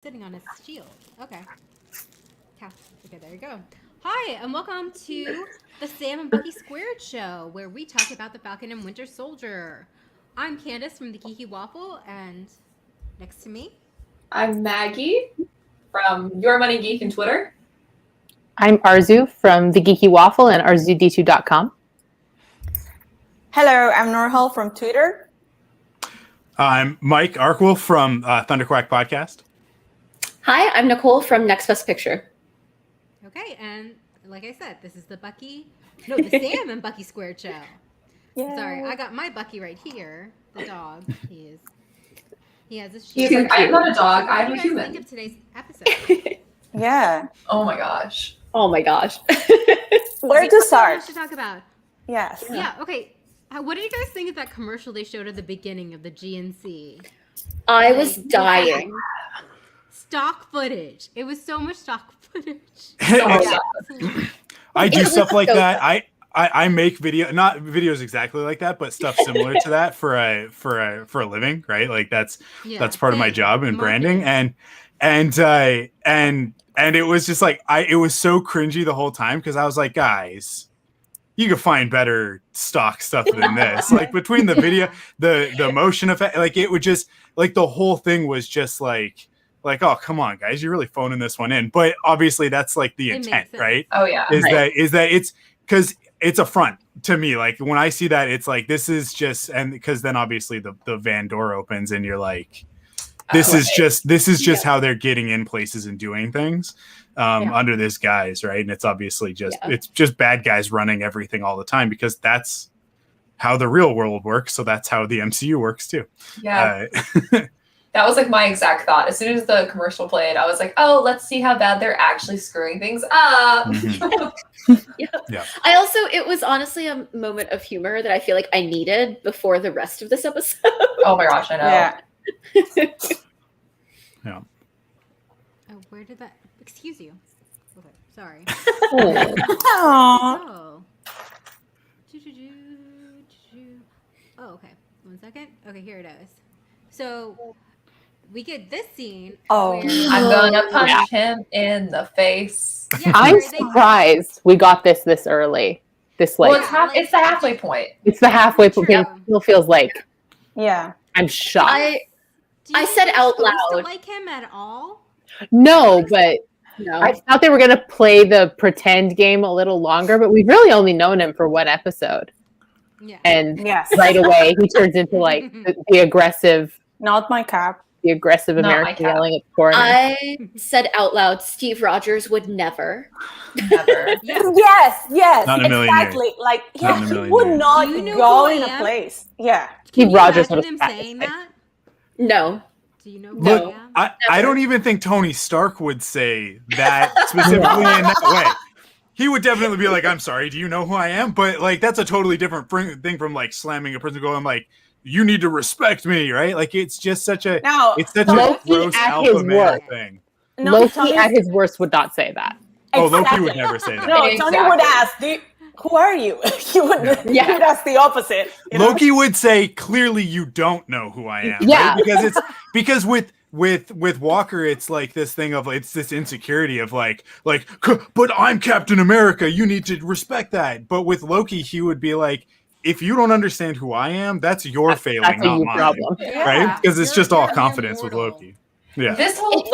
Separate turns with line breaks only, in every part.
sitting on his shield. Okay. Okay, there you go. Hi, and welcome to the Sam and Bucky Squared Show, where we talk about the Falcon and Winter Soldier. I'm Candace from the Geeky Waffle, and next to me,
I'm Maggie from Your Money Geek and Twitter.
I'm Arzu from the Geeky Waffle and arzud2.com.
Hello, I'm Norhal from Twitter.
I'm Mike Arkwolf from Thunderquack Podcast.
Hi, I'm Nicole from Next Best Picture.
okay, and like I said, this is the Sam and Bucky Squared Show.
Yay.
Sorry, I got my Bucky right here, the dog. He has a shield.
He's like, I'm not a dog,
What
I'm
do
a
you guys
human.
think of today's episode?
Yeah.
Oh my gosh.
Oh my gosh.
Where to
What's
start?
to talk about?
Yes.
Yeah, okay. What did you guys think of that commercial they showed at the beginning of the GNC?
I was dying.
Stock footage. It was so much stock footage.
I do
It was
stuff like
so
that. I make not videos exactly like that, but stuff similar to that for a living, right? Like that's part of my job in branding, and it was just like it was so cringy the whole time because I was like, guys, you could find better stock stuff than this. Like between the video, the motion effect, like it would just like the whole thing was just like, oh, come on, guys, you're really phoning this one in. But obviously that's like the intent, right?
Oh yeah.
Is that it's because it's a front to me. Like when I see that, it's like, this is just, and because then obviously the van door opens and you're like, this is just how they're getting in places and doing things under this guise, right? And it's obviously it's just bad guys running everything all the time because that's how the real world works. So that's how the MCU works too.
Yeah. That was like my exact thought. As soon as the commercial played, I was like, oh, let's see how bad they're actually screwing things up.
Yeah.
It was honestly a moment of humor that I feel like I needed before the rest of this episode.
Oh my gosh, I know.
Yeah.
Yeah.
Oh, where did that? Excuse you. Okay, sorry.
Aww.
Oh. Oh, okay. 1 second. Okay, here it is. So we get this scene.
Oh.
where-
I'm gonna punch him in the face.
Yeah,
I'm
where they-
surprised we got this early. This
Well,
like
it's the halfway point.
it's the halfway point.
True.
It still feels like
Yeah.
I'm shocked.
Do you
I
think
said
they're
out
supposed to
loud.
like him at all?
No, but
No.
I thought they were gonna play the pretend game a little longer. But we've really only known him for one episode,
Yeah.
and
Yes.
right away he turns into like the aggressive
Not my cap.
American
Not my
yelling at the corner.
I said out loud, Steve Rogers would never.
Never.
Yeah.
Yes.
Not in a million
exactly. Like,
Not in a
he
million
would
years.
not
Do you know
go
who I
in a
am?
place. Yeah.
Can you
Rogers
imagine
would
him
have
saying
said
that?
No.
Do you know who
Look,
I am?
I don't even think Tony Stark would say that specifically in that way. He would definitely be like, I'm sorry, do you know who I am? But like, that's a totally different thing from like slamming a person going like, you need to respect me, right? Like, it's just such a,
Now,
it's such
Loki
a gross
at
alpha
his
male
worst.
thing.
no,
Loki
Tony-
at his worst would not say that.
Oh, Loki
Exactly.
would never say that.
No,
Exactly.
Tony would ask, who are you? He would ask the opposite. You know?
Loki would say, clearly you don't know who I am.
Yeah.
Right? Because with Walker, it's like this thing of it's this insecurity of like, but I'm Captain America. You need to respect that. But with Loki, he would be like, if you don't understand who I am, that's your failing,
That's a
not
you
mine.
problem.
Yeah.
Right? Because it's
You're-
just all
you're
confidence with
immortal.
Loki. Yeah.
This whole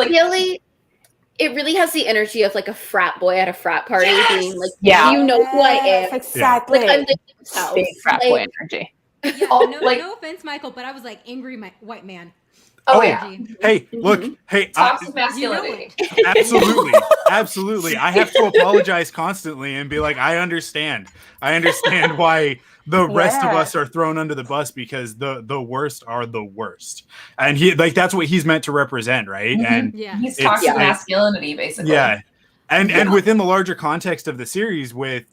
It really has the energy of like a frat boy at a frat party
Yes!
being like,
Yeah.
you know who I
Yes,
am.
Exactly.
Like I'm the house.
Big frat boy
Like,
energy.
Yeah,
Oh,
no,
like-
no offense, Michael, but I was like angry white man.
oh yeah.
energy.
Hey, look. Hey,
Toxic
You know
masculinity.
absolutely. Absolutely. I have to apologize constantly and be like, I understand. I understand why the rest of
Yeah.
us are thrown under the bus because the worst are the worst. And he like that's what he's meant to represent, right?
Mhm.
And
Yeah.
He's
It's
toxic
like-
masculinity, basically.
yeah. And within the larger context of the series with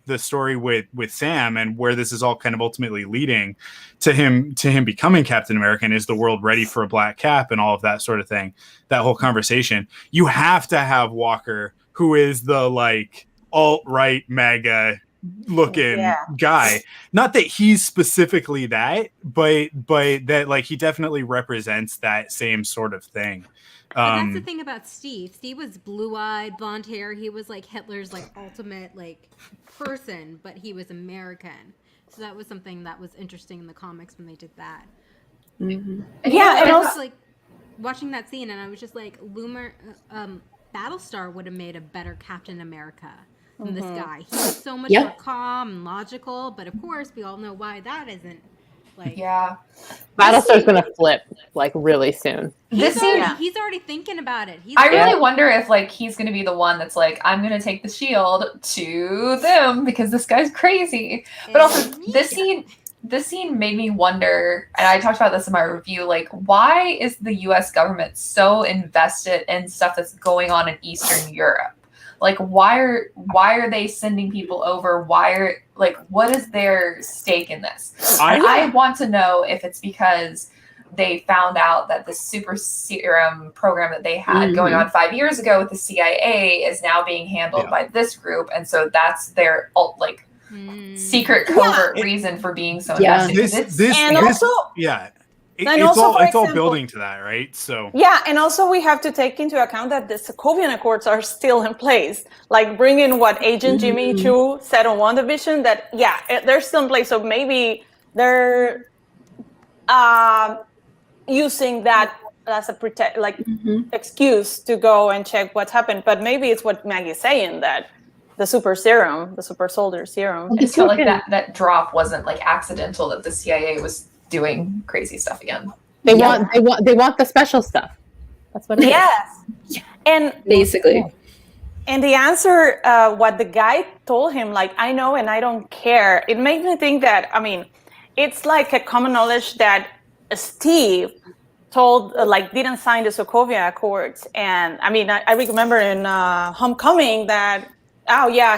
the story with Sam and where this is all kind of ultimately leading to him becoming Captain America and is the world ready for a black cap and all of that sort of thing, that whole conversation, you have to have Walker, who is the like alt-right MAGA looking guy. Not that he's specifically that, but that like he definitely represents that same sort of thing.
But that's the thing about Steve. Steve was blue-eyed, blonde hair. He was like Hitler's like ultimate like person, but he was American. So that was something that was interesting in the comics when they did that.
Mm-hmm.
Yeah, and
I was
also
like watching that scene, and I was just like, Battlestar would have made a better Captain America than this guy. He was so much more calm and logical, but of course, we all know why that isn't. Like,
Yeah.
Battlestar's gonna flip like really soon.
This scene,
he's already thinking about it.
I really wonder if like he's gonna be the one that's like, I'm gonna take the shield to them because this guy's crazy. But also this scene made me wonder, and I talked about this in my review, like why is the US government so invested in stuff that's going on in Eastern Europe? Like why are they sending people over? What is their stake in this? I want to know if it's because they found out that the super serum program that they had going on 5 years ago with the CIA is now being handled by this group, and so that's their secret covert reason for being so invested.
It's all building to that, right? So
and also we have to take into account that the Sokovian Accords are still in place. Like bringing what Agent Jimmy Choo said on WandaVision, that they're still in place. So maybe they're using that as a excuse to go and check what's happened. But maybe it's what Maggie's saying, that the super serum, the super soldier serum.
I just felt like that drop wasn't like accidental, that the CIA was doing crazy stuff again.
They want the special stuff. That's what it is.
And
basically.
And the answer, what the guy told him, like, I know and I don't care, it made me think that, I mean, it's like a common knowledge that Steve didn't sign the Sokovia Accords. And I mean, I remember in Homecoming that,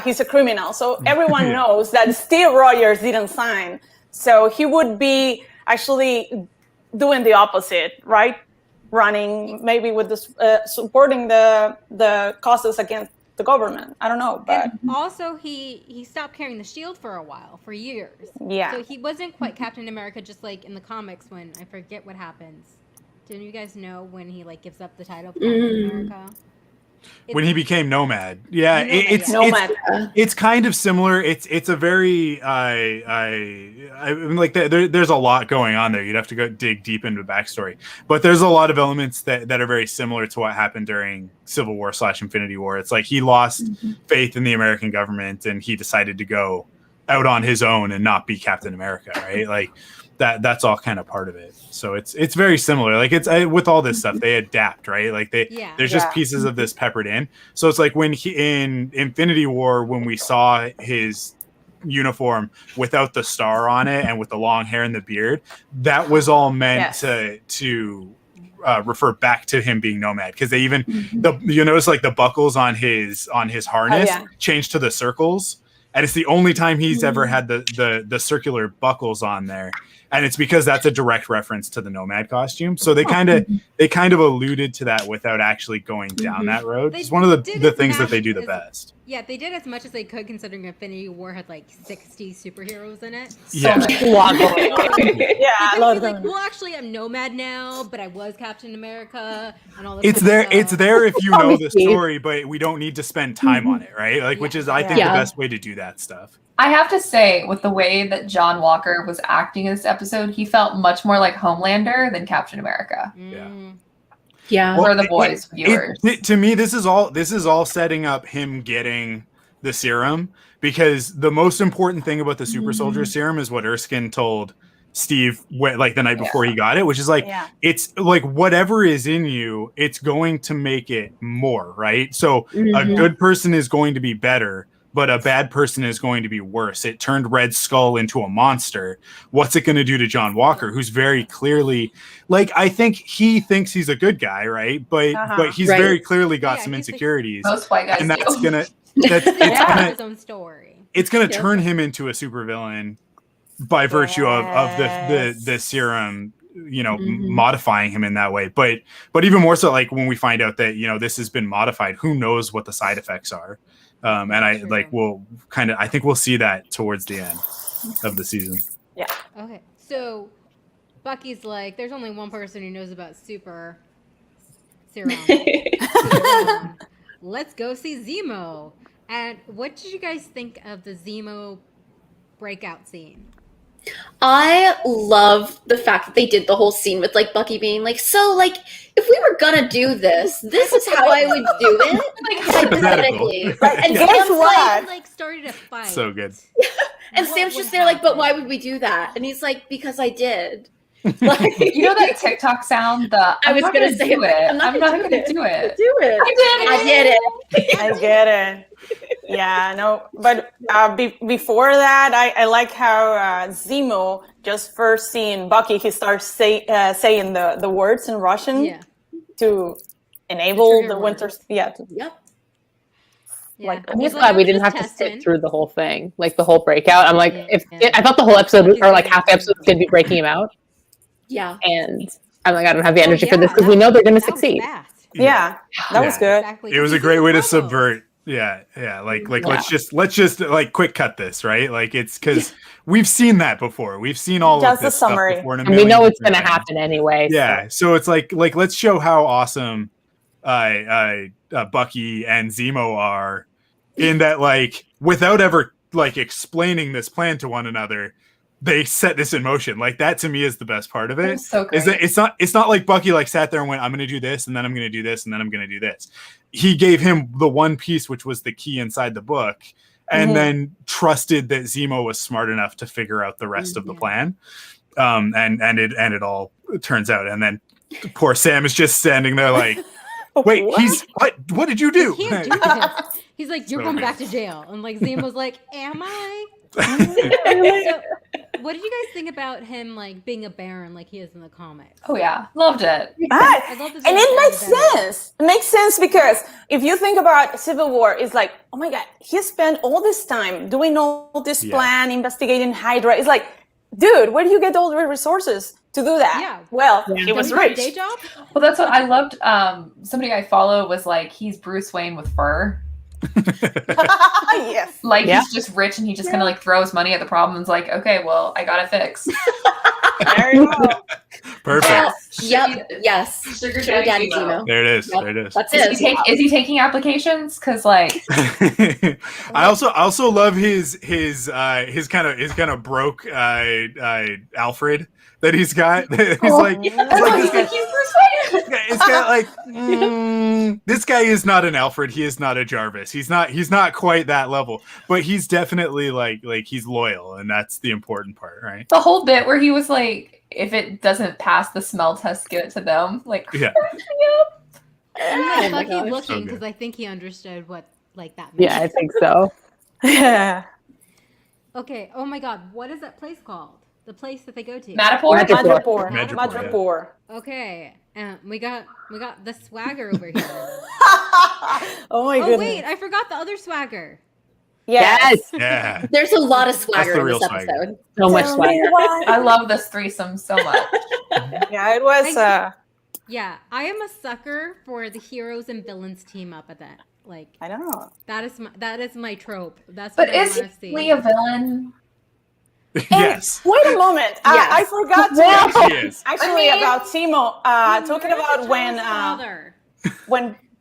he's a criminal. So everyone knows that Steve Rogers didn't sign. So he would be actually doing the opposite, right? Running maybe with this, supporting the causes against the government. I don't know, but
and also he stopped carrying the shield for a while, for years.
Yeah.
So he wasn't quite Captain America, just like in the comics when I forget what happens. Didn't you guys know when he like gives up the title of Captain America?
When he became Nomad, it's
Nomad.
It's kind of similar. It's a very there's a lot going on there. You'd have to go dig deep into the backstory, but there's a lot of elements that are very similar to what happened during Civil War / Infinity War. It's like he lost faith in the American government and he decided to go out on his own and not be Captain America, right? Like that's all kind of part of it. So it's very similar. Like it's with all this stuff, they adapt, right? Like there's just pieces of this peppered in. So it's like when in Infinity War, when we saw his uniform without the star on it and with the long hair and the beard, that was all meant to refer back to him being Nomad, because they even you notice like the buckles on his harness changed to the circles. And it's the only time he's ever had the circular buckles on there. And it's because that's a direct reference to the Nomad costume. So they kind of alluded to that without actually going down that road. It's one of the things that they do the best.
Yeah, they did as much as they could, considering Infinity War had like 60 superheroes in it. Well, actually, I'm Nomad now, but I was Captain America and all this.
It's there if you know the story, but we don't need to spend time on it, right? Like, which is, I think, the best way to do that stuff.
I have to say, with the way that John Walker was acting in this episode, he felt much more like Homelander than Captain America.
Yeah.
For the boys viewers.
To me, this is all setting up him getting the serum, because the most important thing about the super soldier serum is what Erskine told Steve like the night before he got it, which is like it's like whatever is in you, it's going to make it more, right? So a good person is going to be better, but a bad person is going to be worse. It turned Red Skull into a monster. What's it going to do to John Walker, who's very clearly, like, I think he thinks he's a good guy, right? But he's very clearly got some insecurities.
Most white guys
and that's
do.
gonna
his own story.
It's gonna turn him into a supervillain by virtue of the serum, modifying him in that way. But even more so, like when we find out that this has been modified, who knows what the side effects are. And I think we'll see that towards the end of the season.
Yeah.
Okay. So Bucky's like, there's only one person who knows about super Serum. Let's go see Zemo. And what did you guys think of the Zemo breakout scene?
I love the fact that they did the whole scene with like Bucky being like, so like if we were gonna do this, this is how I would do it. Like hypothetically. And
Guess
Sam's
what?
He like started a fight.
So good.
and
What
Sam's
would
just there like, but
happen?
why would we do that? And he's like, because I did.
You know that TikTok sound?
I
I'm
was
not
gonna
gonna
say
do
it.
it.
I'm not
I'm
gonna
not
do
gonna
it.
do it.
Do it.
I did it.
I did it.
I get it. Yeah, no, but before that, I like how Zemo, just first seeing Bucky, he starts saying the words in Russian
Yeah.
to enable
trigger
the
words.
winter. Yeah,
Yep.
Yeah.
Like,
I'm
He's
just glad we
I'm
didn't
just
have to sit
testing.
through the whole thing, like the whole breakout. I'm like,
Yeah.
I thought the whole episode
Bucky's
or like
gonna
half the
be-
episode was gonna be breaking him out,
Yeah.
and I'm like, I don't have the
Oh,
energy for
yeah,
this because
that
we know they're gonna
that was
succeed.
fast.
yeah, that was
Yeah.
good.
Exactly.
It was a
Because
great way to
he's in
subvert. Yeah. Like
Yeah.
let's just like quick cut this, right? Like it's because we've seen that before. We've seen all
Just
of
a
this stuff
summary.
before in a
And we
million
know it's
different
gonna
ways.
happen anyway.
Yeah, so it's like let's show how awesome Bucky and Zemo are in that, like, without ever like explaining this plan to one another, they set this in motion. Like that to me is the best part of
It
it.
was so great.
Is that it's not like Bucky like sat there and went, I'm gonna do this and then I'm gonna do this and then I'm gonna do this. He gave him the one piece which was the key inside the book, and
Mhm.
then trusted that Zemo was smart enough to figure out the rest of the
Yeah.
plan. And it all turns out. And then poor Sam is just standing there like, wait,
What?
what did you do?
You can't do this. He's like, you're
So
going
good.
back to jail. And like Zemo's like, am I? So, what did you guys think about him like being a baron like he is in the comics?
Oh yeah, loved it.
I love this.
And it makes
better.
sense. It makes sense because if you think about Civil War, it's like, oh my God, he spent all this time doing all this
Yeah.
plan, investigating Hydra. It's like, dude, where do you get all the resources to do that?
Yeah.
Well,
Yeah.
he was
Doesn't he have a
rich.
day job?
Well, that's what I loved. Somebody I follow was like, he's Bruce Wayne with fur.
Yes.
Like
Yeah.
he's just rich and he just kind of like throws money at the problems. Like, okay, well, I got it fixed.
There you go.
Perfect.
Well, yep. Yes.
Sugar
Sugar Daddy
Zemo.
Zemo.
There it is.
Yep.
There it is.
That's
Is
it.
is he taking applications? Because like,
I also love his kind of broke Alfred that he's got. He's like,
he's
it's like
like, he's Bruce Wayne.
it's kind of like this guy is not an Alfred. He is not a Jarvis. He's not quite that level, but he's definitely like he's loyal, and that's the important part, right?
The whole bit where he was like, if it doesn't pass the smell test, give it to them. Like,
Yeah.
I'm
Oh
like
my
Bucky
gosh.
looking
So
because
good.
I think he understood what like that meant.
Yeah, I think so.
Yeah.
Okay. Oh my God. What is that place called? The place that they go to.
Madripoor?
Madripoor.
Madripoor.
Madripoor,
Madripoor.
Okay. We got the swagger over here.
Oh my
Oh
goodness.
wait, I forgot the other swagger.
Yes.
Yeah.
There's a lot of swagger
the
in
real
this
swagger.
episode.
So much
Tell me
swagger.
why.
I love this threesome so much.
Yeah, it was.
Yeah, I am a sucker for the heroes and villains team up at that. Like
I don't know.
that is my trope. That's
But
what I
is
want to see.
he a villain?
Yes.
Wait a moment.
Yes.
I forgot to
Yes, he is.
actually
I mean-
about Timo. Talking about
father.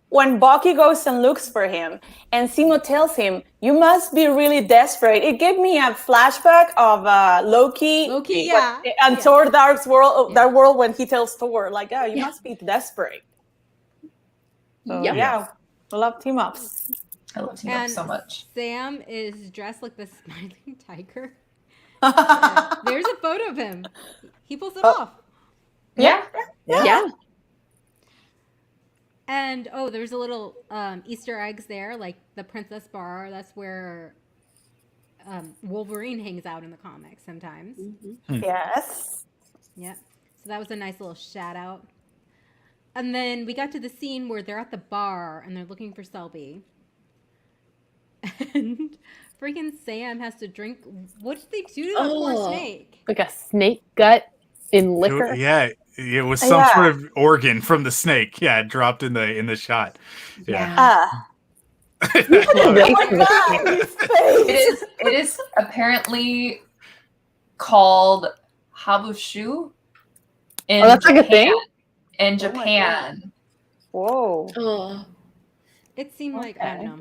when Bucky goes and looks for him, and Simo tells him, "You must be really desperate." It gave me a flashback of Loki.
Loki, yeah.
And
Yeah.
Thor: Dark World.
Yeah.
That world when he tells Thor, like, "Oh, you must be desperate." So,
Yep.
yeah, I love team ups.
I love team up
And
so much.
Sam is dressed like the smiling tiger. Yeah, there's a photo of him. He pulls it off.
Yeah.
Yeah.
And oh, there's a little Easter eggs there, like the Princess Bar. That's where Wolverine hangs out in the comics sometimes.
Yes.
Yep. So that was a nice little shout out. And then we got to the scene where they're at the bar and they're looking for Selby. And freaking Sam has to drink. What did they do to the poor
Oh.
snake?
Like a snake gut in liquor.
Yeah, it was some
Yeah.
sort of organ from the snake. Yeah, dropped in the shot. Yeah.
Waste
Oh
of
my
a
God,
snake.
his face.
It is apparently called habushu in
Oh, that's like a
Japan.
thing?
In
my
Japan.
Whoa.
Oh.
It seemed like I don't know.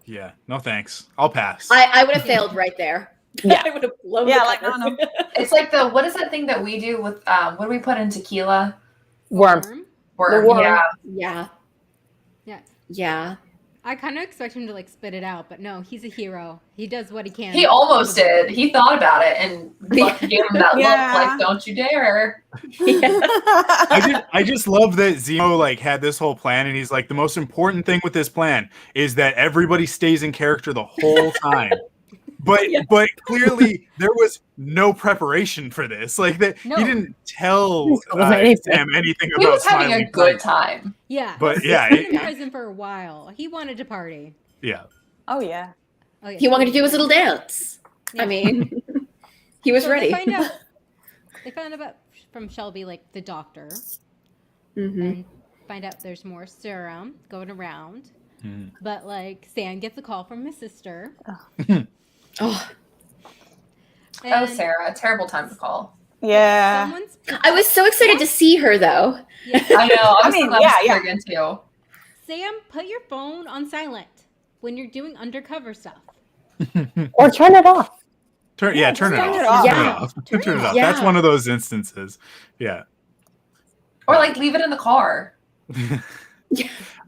Yeah, no thanks. I'll pass.
I would have failed right there.
Yeah.
I would have blown
Yeah,
the
like,
cover.
no.
It's like what is that thing that we do with what do we put in tequila?
Worm.
Worm.
worm.
Yeah.
Yeah.
Yeah.
Yeah.
I kind of expect him to like spit it out, but no, he's a hero. He does what he can.
He almost did. He thought about it and Bucky gave him that
Yeah.
look like, don't you dare.
I just love that Zemo like had this whole plan, and he's like, the most important thing with this plan is that everybody stays in character the whole time. But clearly there was no preparation for this. Like that
No.
he didn't tell Sam anything
He
about
was having a
Smiley
good
Planet.
time.
Yeah.
But yeah,
He's been in prison for a while. He wanted to party.
yeah.
Oh yeah.
Oh, yeah.
He wanted to do his little dance.
Yeah.
I mean, he was
So
ready.
They find out from Shelby, like the doctor,
Mm-hmm.
and find out there's more serum going around. But like Sam gets a call from his sister.
Oh,
Oh, Sarah, terrible time to call.
Yeah.
Someone's
I was so excited to see her, though.
yeah.
I know. I was
mean,
so glad
yeah,
to see her
yeah.
again too.
Sam, put your phone on silent when you're doing undercover stuff.
Or turn it off.
Turn it
turn
off.
it off.
Turn
Yeah.
it off. Turn it off.
Yeah.
That's one of those instances. Yeah.
Or like leave it in the car.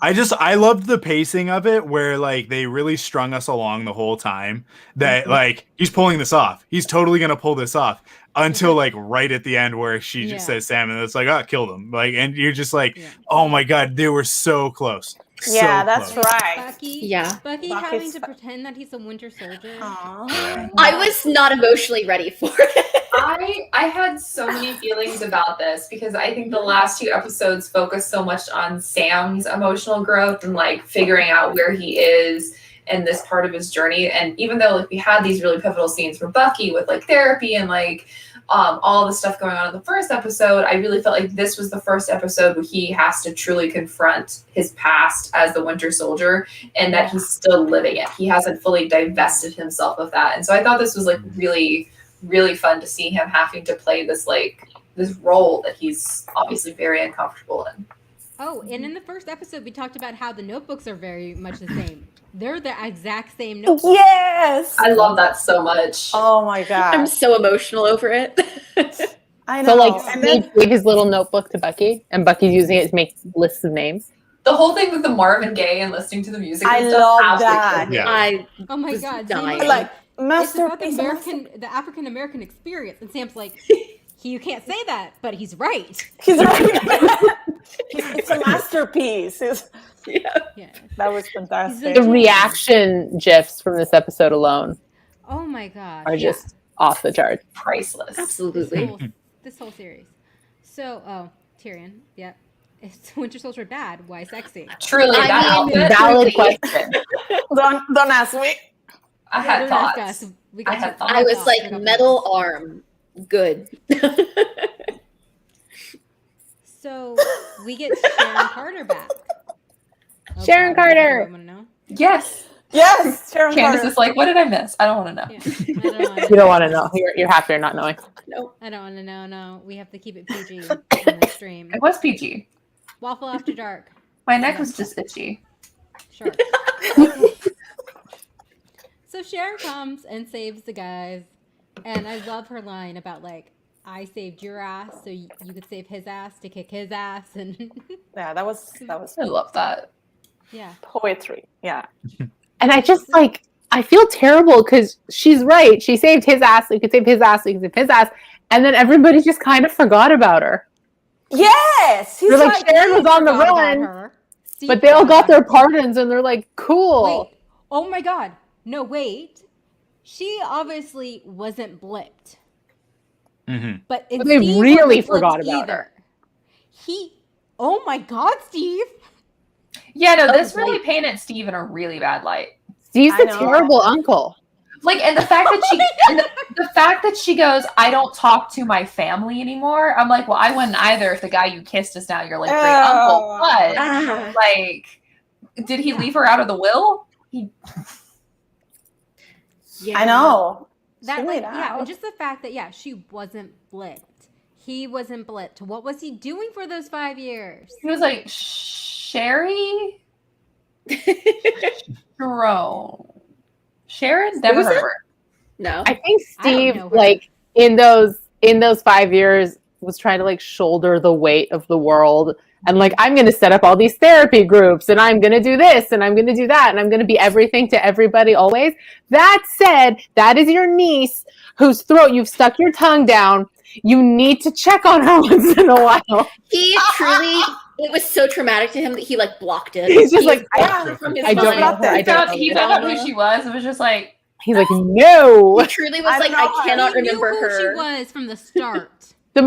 I loved the pacing of it where like they really strung us along the whole time that like he's pulling this off. He's totally gonna pull this off until like right at the end where she just says Sam and it's like, oh, killed him. Like, and you're just like, oh my god, they were so close.
Yeah,
So
that's
close.
right.
Bucky,
Yeah.
Bucky
Bucky's
having to
fu-
pretend that he's a Winter Soldier.
Aw.
I was not emotionally ready for it.
I had so many feelings about this because I think the last two episodes focused so much on Sam's emotional growth and like figuring out where he is in this part of his journey. And even though like we had these really pivotal scenes for Bucky with like therapy and like all the stuff going on in the first episode, I really felt like this was the first episode where he has to truly confront his past as the Winter Soldier and that he's still living it. He hasn't fully divested himself of that. And so I thought this was like really, really fun to see him having to play this like this role that he's obviously very uncomfortable in.
Oh, and in the first episode, we talked about how the notebooks are very much the same. They're the exact same notebooks.
Yes.
I love that so much.
Oh my god.
I'm so emotional over it.
I know.
So like
And
he
then,
gave his little notebook to Bucky, and Bucky's using it to make lists of names.
The whole thing with the Marvin Gaye and listening to the music.
I
and stuff,
love
absolutely
that.
killed me.
Yeah.
I
Oh my
was
god,
dying.
Sam's
like
it's about the
masterpiece.
the African American experience, and Sam's like, you can't say that, but he's right.
He's right. It's a masterpiece.
yeah.
Yeah.
That was fantastic.
The reaction gifs from this episode alone
Oh my god.
are just off the charts.
Priceless.
Absolutely.
This whole series. So, Tyrion. Yep. Is Winter Soldier bad? Why sexy?
Truly,
I
that
mean,
outfit.
Valid
Truly.
question.
Don't ask me.
I had
Don't ask
thoughts.
us. We
I
got
had
your-
thoughts.
I was
thoughts.
like,
We got
metal
thoughts.
arm. Good.
So we get Sharon Carter back. Oh,
Sharon
God,
Carter.
I want to know.
Yes.
Yes, Sharon
Candace
Carter.
is like, what did I miss? I don't want to know.
Yeah, I don't wanna
You don't want to know. You're happier not knowing.
No.
I don't want to know. No, we have to keep it PG in the stream.
It was PG.
Waffle after dark.
My neck was just itchy.
Sure. So Sharon comes and saves the guys, and I love her line about like, I saved your ass, so you could save his ass to kick his ass, and
Yeah, that was
I love that.
yeah.
poetry. Yeah.
And I just like, I feel terrible because she's right. She saved his ass. So you could save his ass. So you could save his ass. And then everybody just kind of forgot about her.
Yes. He's
They're like, Sharon was on the
Forgot about
run,
her. Steve
but they all got
forgot
their
about her.
pardons and they're like, cool.
Wait. Oh my god. No, wait. She obviously wasn't blipped.
Mm-hmm.
But
But they
Steve
really
wasn't
forgot
blipped
about
either.
her.
Oh my god, Steve.
Yeah, no, this
was
really
like-
painted Steve in a really bad light.
Steve's
I
a
know.
terrible uncle.
Like, and the fact that she, and the fact that she goes, I don't talk to my family anymore. I'm like, well, I wouldn't either if the guy you kissed is now your like great uncle. But
Ah.
like, did he leave her out of the will?
Yeah.
I know.
That
Figure
like
it
yeah,
out.
and just the fact that she wasn't blipped. He wasn't blipped. What was he doing for those 5 years?
He was like, Sherry? Sharon? Never heard of her.
No.
I think
I don't
Steve,
know her.
like in those 5 years, was trying to like shoulder the weight of the world, and like I'm going to set up all these therapy groups, and I'm going to do this, and I'm going to do that, and I'm going to be everything to everybody always. That said, that is your niece whose throat you've stuck your tongue down. You need to check on her once in a while.
He truly, it was so traumatic to him that he like blocked it.
He's just like,
blocked her from his
I don't
mind.
know her. I don't know
He
her.
found out who she was and was just like,
He's like, no.
He truly was like, I cannot
He
remember
knew who
her.
she was from the start.
But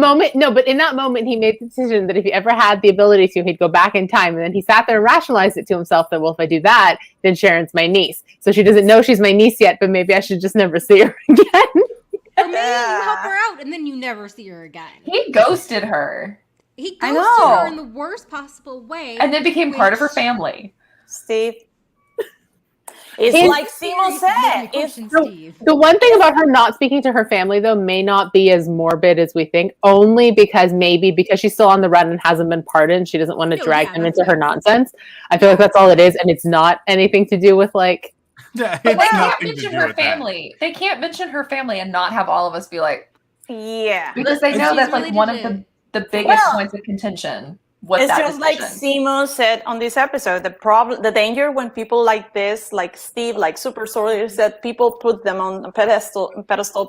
in that moment, he made the decision that if he ever had the ability to, he'd go back in time. And then he sat there and rationalized it to himself that, well, if I do that, then Sharon's my niece. So she doesn't know she's my niece yet, but maybe I should just never see her again.
Or maybe you help her out and then you never see her again.
he ghosted her
He
I
ghosted
know.
her in the worst possible way.
and then became part of her
which-
family.
Steve. It's
It's
like Simo said. It's
Steve.
The one thing about her not speaking to her family, though, may not be as morbid as we think, only because she's still on the run and hasn't been pardoned. She doesn't want to
No,
drag
yeah,
them
that's
into her
it.
nonsense. I feel like that's all it is. And it's not anything to do with like,
Yeah,
But
it's
they can't
nothing to
mention
do
her
with that.
family. They can't mention her family and not have all of us be like,
yeah.
because they know
She's
that's like
related
one
to-
of the biggest
Well,
points of contention. Was
It's
that
just like
decision.
Simo said on this episode. The danger when people like this, like Steve, like super soldiers, is that people put them on a pedestal,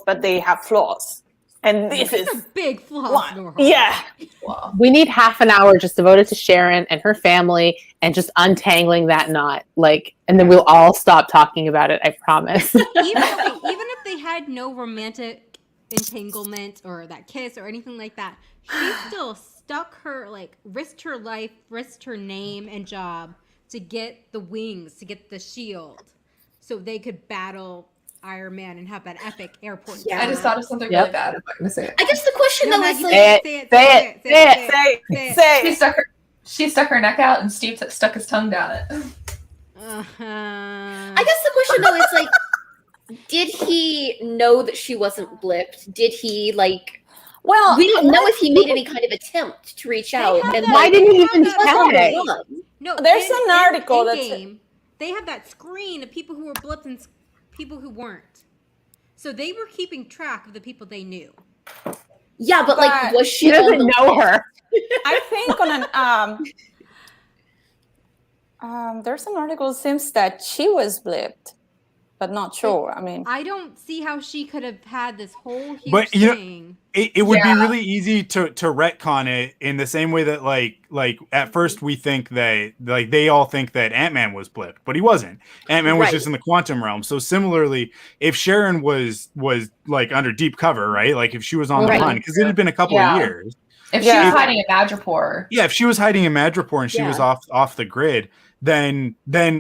but they have flaws. And this
These
is
are big flaws,
one.
Nora.
Yeah.
Wow.
we need half an hour just devoted to Sharon and her family and just untangling that knot. Like, and then we'll all stop talking about it. I promise.
even if they had no romantic entanglement or that kiss or anything like that, she still stuck her, like, risked her life, risked her name and job to get the wings, to get the shield, so they could battle Iron Man and have that epic airport.
Yeah.
I just thought of something
Yep.
really bad. I'm not gonna say it.
I guess the question
No,
though
no,
is
you
like,
Say it.
Say
She stuck her neck out and Steve stuck his tongue down it.
I guess the question though is like, did he know that she wasn't blipped? Did he like?
Well,
We don't know if he made any kind of attempt to reach out.
have
And
that-
Why
like,
didn't he
have
even
that-
tell
wasn't
her?
love.
No,
There's an article that's-
Endgame, they have that screen of people who were blipped and people who weren't. So they were keeping track of the people they knew.
Yeah, but like,
But
was
She
she on
doesn't
the
know her.
I think on an there's an article seems that she was blipped, but not sure. I mean,
I don't see how she could have had this whole huge
But, you know,
thing.
It would
Yeah.
be really easy to retcon it in the same way that like at first we think that like they all think that Ant-Man was blipped, but he wasn't. Ant-Man was
Right.
just in the quantum realm. So similarly, if Sharon was like under deep cover, right? Like if she was on
Right.
the run, because it had been a couple
Yeah.
of years.
If she
Yeah.
was hiding in Madripoor,
Yeah, if she was hiding in Madripoor and she was
Yeah.
off the grid, then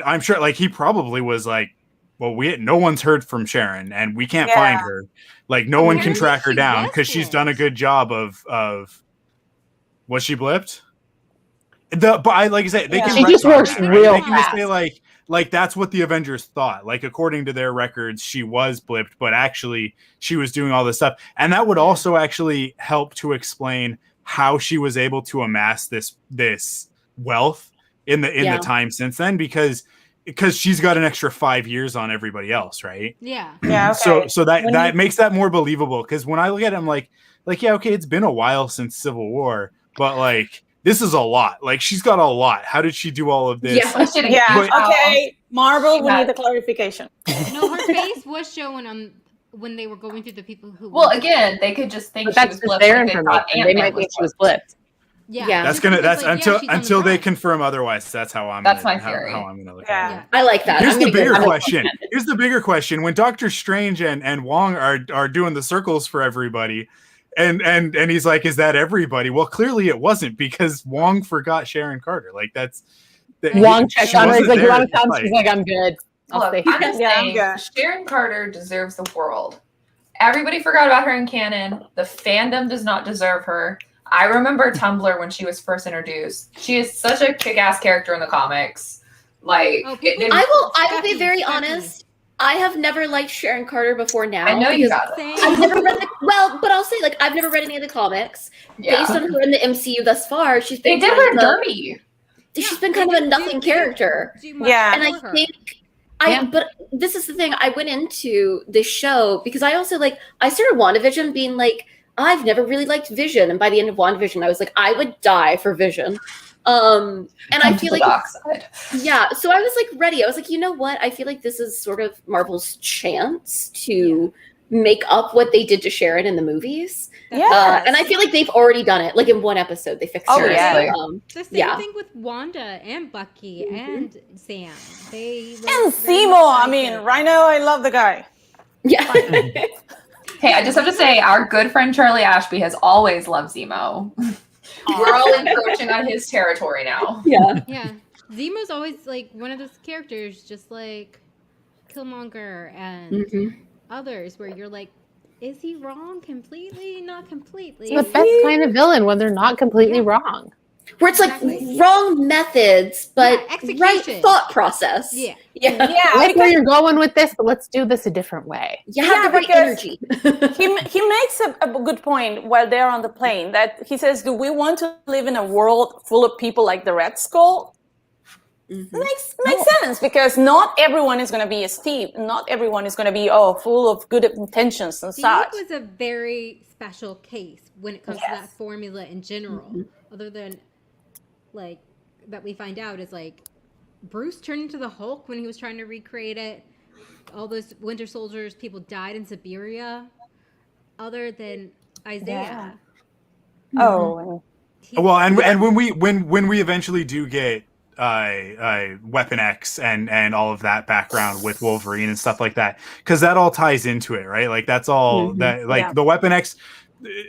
I'm sure like he probably was like, well, no one's heard from Sharon and we can't find her. Like no one can
Apparently
track her
she
down
was
because she's
blipped.
done a good job of was she blipped? But I like I said, they
Yeah.
can
She just
retcon
works
that, right?
real
They can just
fast.
say like that's what the Avengers thought. Like according to their records, she was blipped, but actually she was doing all this stuff. And that would also actually help to explain how she was able to amass this wealth in the
Yeah.
time since then, because she's got an extra 5 years on everybody else, right?
Yeah.
yeah. Okay.
So that
When
that makes that more believable, because when I look at it, I'm like yeah, okay, it's been a while since Civil War, but like this is a lot. Like she's got a lot. How did she do all of this?
Yeah.
she did a
Yeah.
huge house.
Okay. Marvel, we
Yeah.
need the clarification.
No, her face was showing on when they were going through the people who.
Well,
were-
again, they could just think
But
she
that's
was
just
blipped.
their
like they thought
information. They
Ant-Man
might think she was
blipped.
blipped.
yeah,
That's
just because,
that's
like, yeah, she's on the
until they
run.
confirm otherwise. That's how I'm.
That's
gonna,
my theory.
How I'm gonna look
Yeah.
at it.
Yeah.
I like that.
Here's
I'm
the
gonna
bigger
go-
question. Here's the bigger question. When Doctor Strange and Wong are doing the circles for everybody, and he's like, "Is that everybody?" Well, clearly it wasn't, because Wong forgot Sharon Carter. Like that's
Wong checked
she
on her. He's
wasn't
like, you
there
want
at
to
the
come?
fight.
She's like, I'm good. I'll
Look,
stay
I'm
here.
just
Yeah, I'm
saying,
good.
Sharon Carter deserves the world. Everybody forgot about her in canon. The fandom does not deserve her. I remember Tumblr when she was first introduced. She is such a kick-ass character in the comics. Like,
Oh, people-
I will be
Stephanie,
very
Stephanie.
honest. I have never liked Sharon Carter before now.
I know you
because
got it.
I've never read but I'll say, like, I've never read any of the comics.
Yeah.
Based on her in the MCU thus far, she's
They
been
did
kind
her
of
dirty.
she's been kind of a nothing character.
Yeah.
And I think but this is the thing. I went into this show because I also I started WandaVision being like, I've never really liked Vision, and by the end of WandaVision, I was like, I would die for Vision. And I feel like yeah, so I was like ready. I was like, you know what? I feel like this is sort of Marvel's chance to make up what they did to Sharon in the movies.
Yeah,
and I feel like they've already done it. Like in one episode, they fixed her.
yeah.
The same thing with Wanda and Bucky and Sam.
And Zemo. I mean, Rhino, I love the guy.
Yeah.
Hey, I just have to say, our good friend Charlie Ashby has always loved Zemo. We're all encroaching on his territory now.
Yeah.
Yeah. Zemo's always like one of those characters, just like Killmonger and others, where you're like, is he wrong completely? Not completely.
It's the best kind of villain when they're not completely wrong.
Where it's like wrong methods, but right thought process.
Yeah.
I like where you're going with this, but let's do this a different way.
You have the right energy.
he makes a good point while they're on the plane, that he says, do we want to live in a world full of people like the Red Skull? Makes sense, because not everyone is going to be a Steve. Not everyone is going to be full of good intentions and
Steve
such.
was a very special case when it comes to that formula in general. Other than like that we find out is like Bruce turned into the Hulk when he was trying to recreate it. All those Winter Soldiers, people died in Siberia. Other than Isaiah.
Oh.
Well, and when we eventually do get Weapon X and all of that background with Wolverine and stuff like that, because that all ties into it, right? Like that's all that the Weapon X.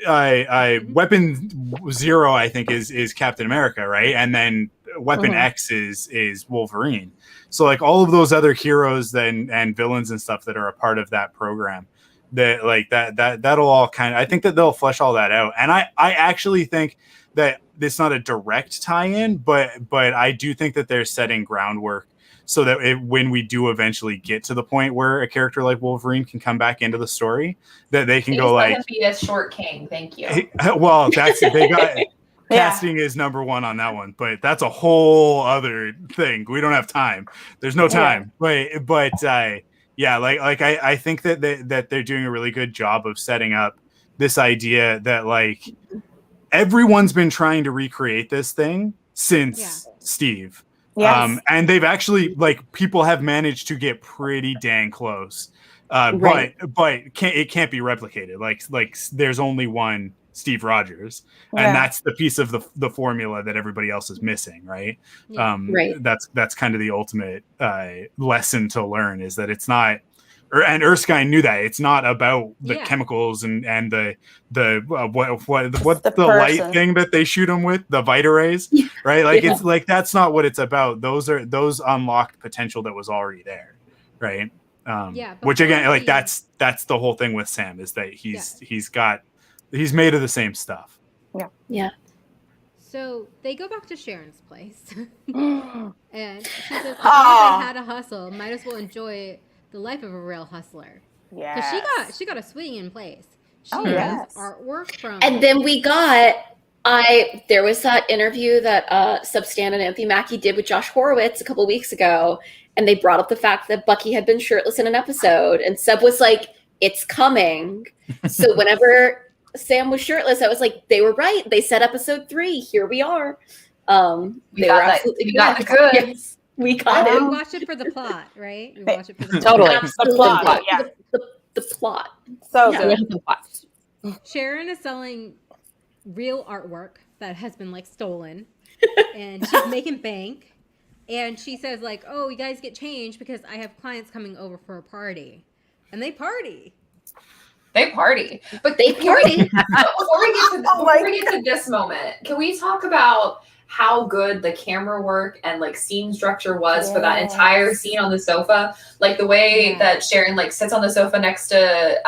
Weapon Zero, I think, is Captain America, right? And then Weapon X is Wolverine. So like all of those other heroes and villains and stuff that are a part of that program, that'll all kind of, I think that they'll flesh all that out. And I actually think that it's not a direct tie-in, but I do think that they're setting groundwork so that when we do eventually get to the point where a character like Wolverine can come back into the story, that they can go like,
be a short king. Thank you.
Well, they got casting is number one on that one, but that's a whole other thing. We don't have time. There's no time. I think that they're doing a really good job of setting up this idea that like everyone's been trying to recreate this thing since Steve.
Yes.
And they've actually, like, people have managed to get pretty dang close. But it can't be replicated. Like there's only one Steve Rogers, and that's the piece of the formula that everybody else is missing, right? That's kind of the ultimate lesson to learn, is that it's not. And Erskine knew that it's not about the chemicals and the light thing that they shoot them with, the Vita rays, right? Like it's like that's not what it's about. Those unlocked potential that was already there, right? Which again, like that's the whole thing with Sam, is that he's made of the same stuff.
Yeah.
So they go back to Sharon's place, and she says, "I had a hustle. Might as well enjoy the life of a real hustler." Yeah, because she got a swing in place. She has artwork from,
and then we got there was that interview that Substan and Anthony Mackie did with Josh Horowitz a couple weeks ago, and they brought up the fact that Bucky had been shirtless in an episode, and Seb was like, "It's coming." So whenever Sam was shirtless, I was like, they were right. They said episode 3. Here we are. They were absolutely
got good.
Yes. We got it.
We watch it for the plot, right? We watch it for the
Totally.
Absolutely.
The plot, yeah.
The plot.
So
good.
The plot.
Sharon is selling real artwork that has been like stolen, and she's making bank. And she says like, "Oh, you guys get changed because I have clients coming over for a party," and they party.
But before we get to this moment, can we talk about
how good the camera work and like scene structure was for that entire scene on the sofa. Like the way that Sharon like sits on the sofa next to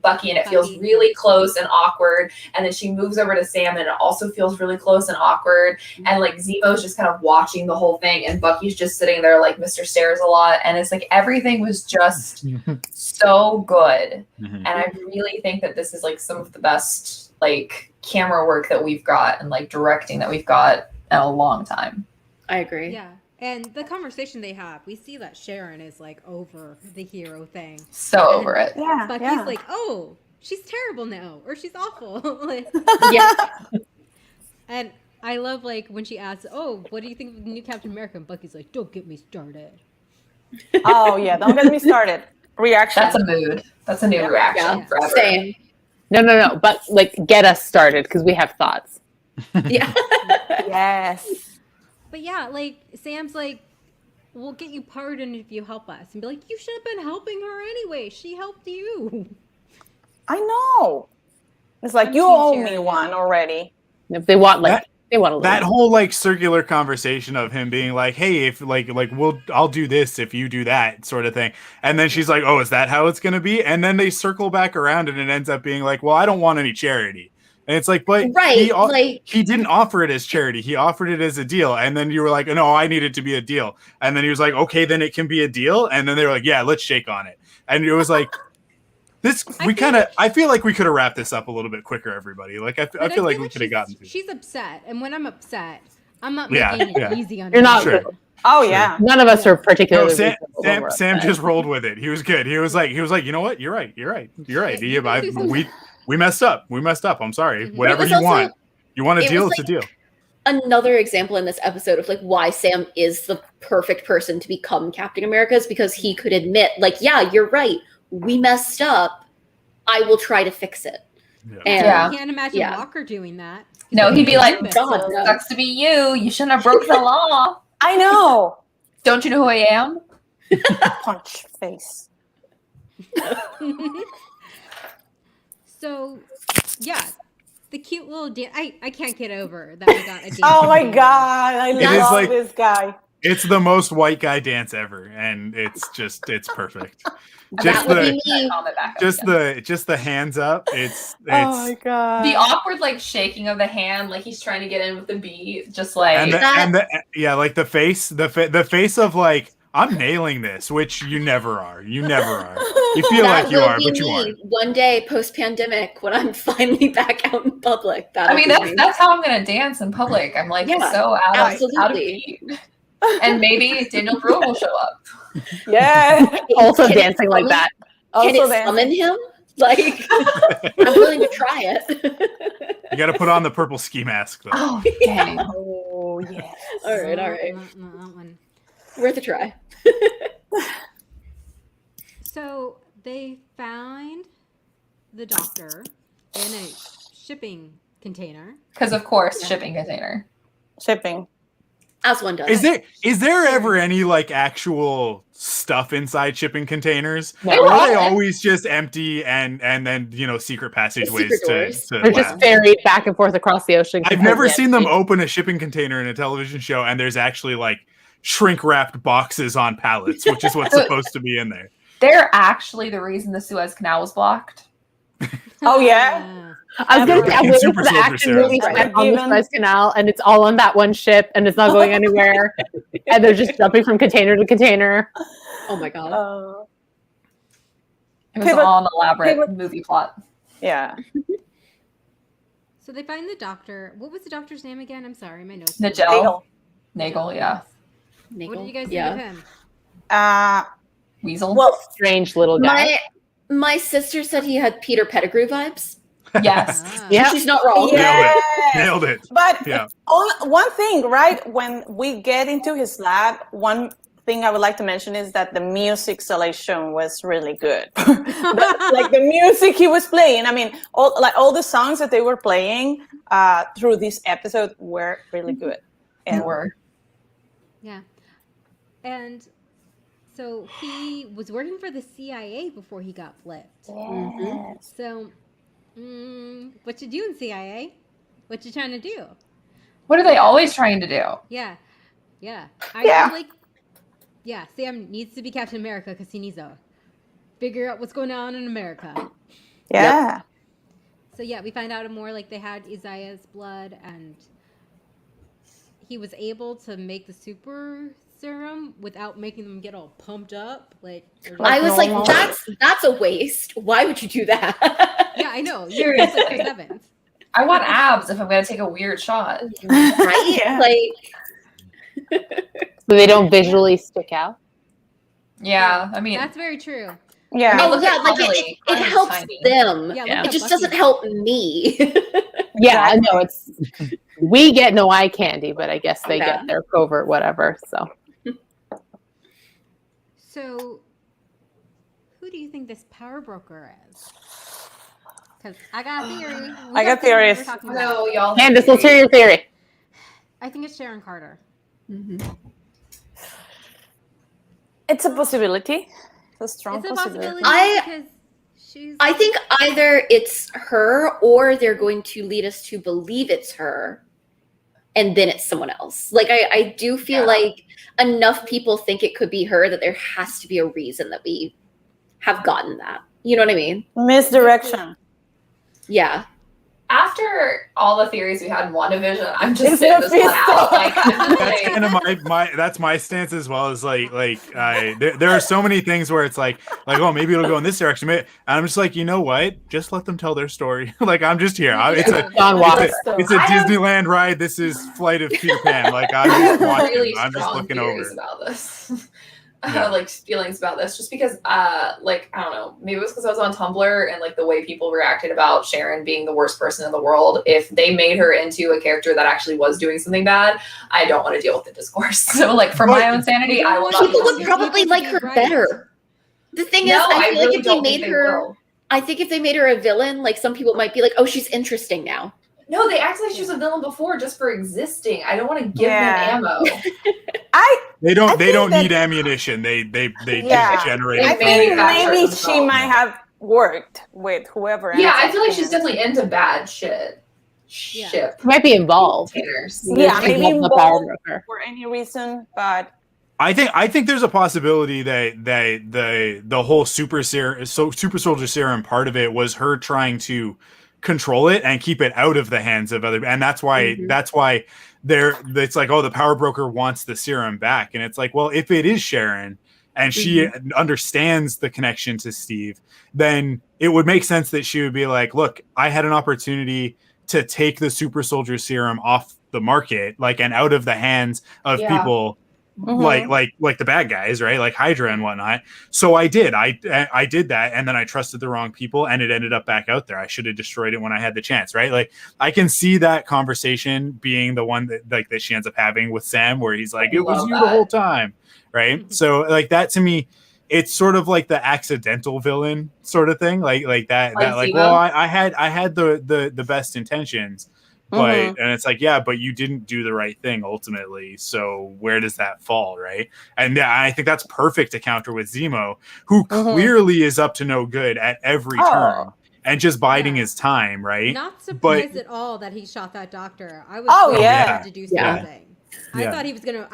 Bucky, and it feels really close and awkward, and then she moves over to Sam and it also feels really close and awkward, and like Zemo's just kind of watching the whole thing and Bucky's just sitting there like Mr. Stares a lot, and it's like everything was just so good. And I really think that this is like some of the best like camera work that we've got and like directing that we've got in a long time.
I agree.
Yeah. And the conversation they have, we see that Sharon is like over the hero thing.
So over it.
Yeah.
Bucky's like, oh, she's terrible now, or she's awful. Like,
Yeah.
and I love like when she asks, oh, what do you think of the new Captain America? And Bucky's like, don't get me started.
Oh yeah, don't get me started. Reaction.
That's a mood. That's a new reaction
Yeah.
forever.
Same.
No. But like, get us started because we have thoughts.
Yeah.
Yes.
But yeah, like Sam's like, we'll get you pardoned if you help us, and be like, you should have been helping her anyway. She helped you.
I know. It's like
I'm
you
Team
owe
Sharon
me
now.
one already.
If they want like they want a little.
That whole like circular conversation of him being like, "Hey, if like I'll do this if you do that," sort of thing, and then she's like, "Oh, is that how it's gonna be?" And then they circle back around, and it ends up being like, "Well, I don't want any charity," and it's like, "But
Right,
he didn't offer it as charity; he offered it as a deal." And then you were like, "No, I need it to be a deal," and then he was like, "Okay, then it can be a deal," and then they were like, "Yeah, let's shake on it," and it was like. I feel like we could have wrapped this up a little bit quicker, everybody. Like, I feel like we could have gotten to it.
She's upset, and when I'm upset, I'm not
Yeah,
making
yeah.
it easy on
You're not.
Sure.
Oh yeah.
None of us are particularly.
No, Sam
reasonable over it.
just rolled with it. He was good. He was like, you know what? You're right. We messed up. I'm sorry.
Mhm.
Whatever
It was
you
also-
want. You want a
it
deal?
was
It's a deal.
Another example in this episode of like why Sam is the perfect person to become Captain America is because he could admit, like, yeah, you're right. We messed up. I will try to fix it.
Yeah.
And
Yeah.
I can't imagine
Yeah.
Walker doing that.
No, he'd be like,
God, no.
sucks to be you. You shouldn't have broke the law.
I know.
Don't you know who I am?
Punch face.
So, yeah, the cute little dance. I can't get over that we got a dance.
Oh my god, I
is
love
like-
this guy.
It's the most white guy dance ever, and it's perfect.
that would be me.
Comment back up
Just
again.
the hands up. It's
Oh my god.
The awkward like shaking of the hand, like he's trying to get in with the beat, just like
and like the face, the face of like, I'm nailing this, which you never are. You never are. You feel
That
like you
will
are,
be
but you
me
aren't.
one day post-pandemic when I'm finally back out in public.
I mean that's how I'm gonna dance in public. I'm like
Yeah,
so out of
absolutely.
beat. And maybe Daniel Brewer will show up.
Yeah.
Also
Can it
dancing like
summon-
that.
Can
Also
it
then.
summon him? Like, I'm willing to try it.
You got to put on the purple ski mask though.
Oh dang.
Oh yes.
All right, all right.
Not that one.
Worth a try.
So they find the doctor in a shipping container.
Because of course, shipping container.
Shipping.
As one does.
Is there ever any like actual stuff inside shipping containers?
No.
Or are they
Yeah.
always just empty and then secret passageways
secret
to
doors.
to
They're
labs?
just ferried back and forth across the ocean.
I've never seen them open a shipping container in a television show and there's actually like shrink wrapped boxes on pallets, which is what's supposed to be in there.
They're actually the reason the Suez Canal was blocked.
Oh, yeah?
I was going to say, I'm waiting
Super
for the
Soldier
action
serum.
movie
Right.
on the Suez Canal, and it's all on that one ship, and it's not going anywhere, and they're just jumping from container to container.
Oh my god.
It was
Okay, but-
all an elaborate
okay, but-
movie plot.
Yeah.
So they find the doctor. What was the doctor's name again? I'm sorry, my notes.
Nigel.
Nagel.
Nagel, yeah.
What did you guys think
yeah.
of him?
Weasel.
Well,
Strange little guy.
My sister said he had Peter Pettigrew vibes.
Yes.
Ah.
Yeah.
She's not wrong.
yeah.
Nailed it.
But
Yeah.
one thing, right? When we get into his lab, one thing I would like to mention is that the music selection was really good. Like the music he was playing. I mean, all the songs that they were playing through this episode were really good.
And
And
were.
Yeah. And so he was working for the CIA before he got flipped.
yes.
So, what you doing, CIA? What you trying to do?
What are they always trying to do?
Yeah. Yeah. I
Yeah.
feel like, yeah, Sam needs to be Captain America because he needs to figure out what's going on in America.
Yeah.
So yeah, we find out more like they had Isaiah's blood and he was able to make the super serum without making them get all pumped up. Like they're just-
I was like,
normal.
that's a waste. Why would you do that?
yeah, I know.
Seriously.
Like Chris Evans.
I want abs if I'm gonna take a weird shot.
Right?
Yeah.
Like,
So they don't visually stick out.
Yeah, I mean,
That's very true.
Yeah.
oh
look
yeah,
at
like
Carly.
it
Carly's
helps
tiny.
them.
Yeah,
Yeah.
look
It
at
just
Bucky.
doesn't help me.
Yeah, I know it's we get no eye candy, but I guess they
Yeah.
get their covert whatever. So
So, who do you think this power broker is? Because I got a theory. We
I got
things
theories.
we're talking about.
no, y'all.
Candace, let's hear your theory.
I think it's Sharon Carter.
It's a possibility. It's a strong
It's a
possibility.
possibility because she's.
I think either it's her or they're going to lead us to believe it's her and then it's someone else. Like I do feel
Yeah.
like enough people think it could be her that there has to be a reason that we have gotten that. You know what I mean?
Misdirection.
Yeah.
After all the theories we had in WandaVision, I'm just
It's
sitting this one
Mephisto.
out. Like, I'm
That's
like,
kind of that's my stance as well. As there are so many things where it's like oh, maybe it'll go in this direction, and I'm just like, you know what, just let them tell their story. Like I'm just here.
John Walker.
It's a
I have-
Disneyland ride. This is Flight of Peter Pan. Like I'm
I
just
have
watching.
really
I'm just
strong
looking
theories
over.
about this.
Yeah.
Like feelings about this, just because, like I don't know, maybe it was because I was on Tumblr and like the way people reacted about Sharon being the worst person in the world. If they made her into a character that actually was doing something bad, I don't want to deal with the discourse. So, like for my own sanity, I will not.
People
be
would
listening.
probably like her better. The thing is,
No,
I feel
really
like if they
don't
made
think
her,
will.
I think if they made her a villain, like some people might be like, oh, she's interesting now.
No, they act like she was a villain before just for existing. I don't want to give
Yeah.
them ammo.
They
I
don't
think that-
need ammunition. They
Yeah.
just generate.
They
I
it.
think
manufacture
maybe
it
she
themselves.
might have worked with whoever.
Yeah,
ends
I
up
feel like
being
she's
it.
definitely into bad shit.
Yeah.
Ship.
Might be involved.
Containers.
Yeah,
Maybe
maybe
the power
involved
broker.
for any reason, but
I think there's a possibility that the whole super soldier serum part of it was her trying to control it and keep it out of the hands of other, and that's why it's like, oh, the power broker wants the serum back, and it's like, well, if it is Sharon and she understands the connection to Steve, then it would make sense that she would be like, look, I had an opportunity to take the super soldier serum off the market, like, and out of the hands of
Yeah.
people like the bad guys, right? Like Hydra and whatnot. So I did that, and then I trusted the wrong people, and it ended up back out there. I should have destroyed it when I had the chance, right? Like I can see that conversation being the one that she ends up having with Sam, where he's like,
I
"It was
love
you
that.
the whole time," right? So like that to me, it's sort of like the accidental villain sort of thing, like that.
Like
That like,
Zemo?
well, I had the best intentions. But and it's like, yeah, but you didn't do the right thing ultimately. So where does that fall, right? And yeah, I think that's perfect to counter with Zemo, who clearly is up to no good at every turn and just biding his time, right?
Not surprised at all that he shot that doctor. I was
Oh,
waiting
yeah.
for him to do
Yeah.
something.
Yeah.
I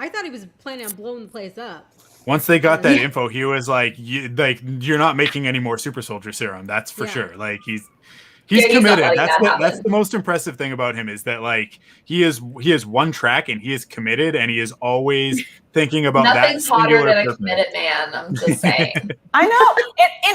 thought he was planning on blowing the place up.
Once they got that info, he was like, you're not making any more super soldier serum. That's for
Yeah.
sure. Like he's
Yeah, he's not
committed.
letting
That's
that
that's
happen.
the most impressive thing about him, is that like he is one track and he is committed, and he is always thinking about
Nothing's
that
hotter
singular
than a
purpose.
committed man. I'm just saying.
I know.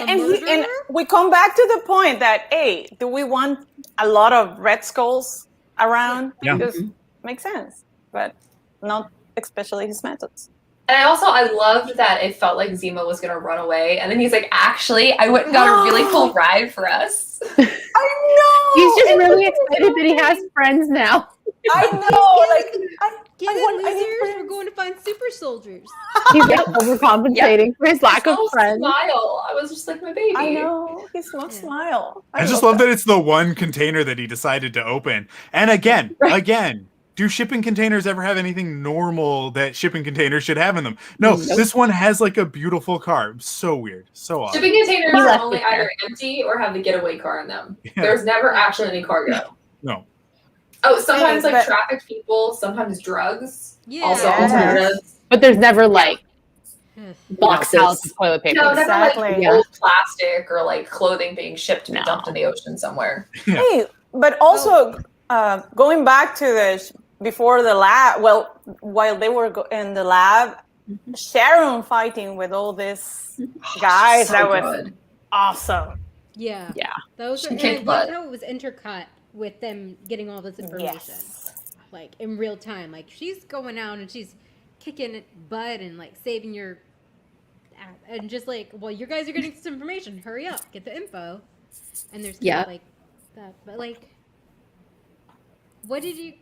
And
murderer?
we come back to the point that, hey, do we want a lot of Red Skulls around?
Yeah.
Because makes sense, but not especially his methods.
And I loved that it felt like Zemo was gonna run away, and then he's like, "Actually, I went and got a really cool ride for us."
I know.
He's just
And
really
look at
excited that he has friends now.
I know. Like,
Get
I
it,
want- I need
losers!
friends.
We're going to find super soldiers.
He's like overcompensating for his lack of
His little
friends.
smile. I was just like, my baby.
I know. His small smile.
I just love that it's the one container that he decided to open. And again, do shipping containers ever have anything normal that shipping containers should have in them? No, this one has like a beautiful car. So weird. So odd.
Shipping containers
He
are
left
only
it there.
either empty or have the getaway car in them.
Yeah.
There's never actually any cargo.
No.
Oh, sometimes like
but-
trafficked people, sometimes drugs.
Yeah.
Also
Yes.
alternatives.
But there's never like
Boxes.
pallets of toilet paper.
No, never like
Exactly.
old plastic or like clothing being shipped to be
No.
dumped in the ocean somewhere.
Hey, but also going back to the before the lab. Well, while they were in the lab, Sharon fighting with all these guys.
So
that was
good.
awesome.
Yeah.
Yeah.
Those
She
are, and I
kicked
loved
butt.
how it was intercut with them getting all this information.
Yes.
Like in real time. Like she's going out and she's kicking butt and like saving your and just like, well, you guys are getting this information. Hurry up, get the info. And there's kind of like that. But like, what did you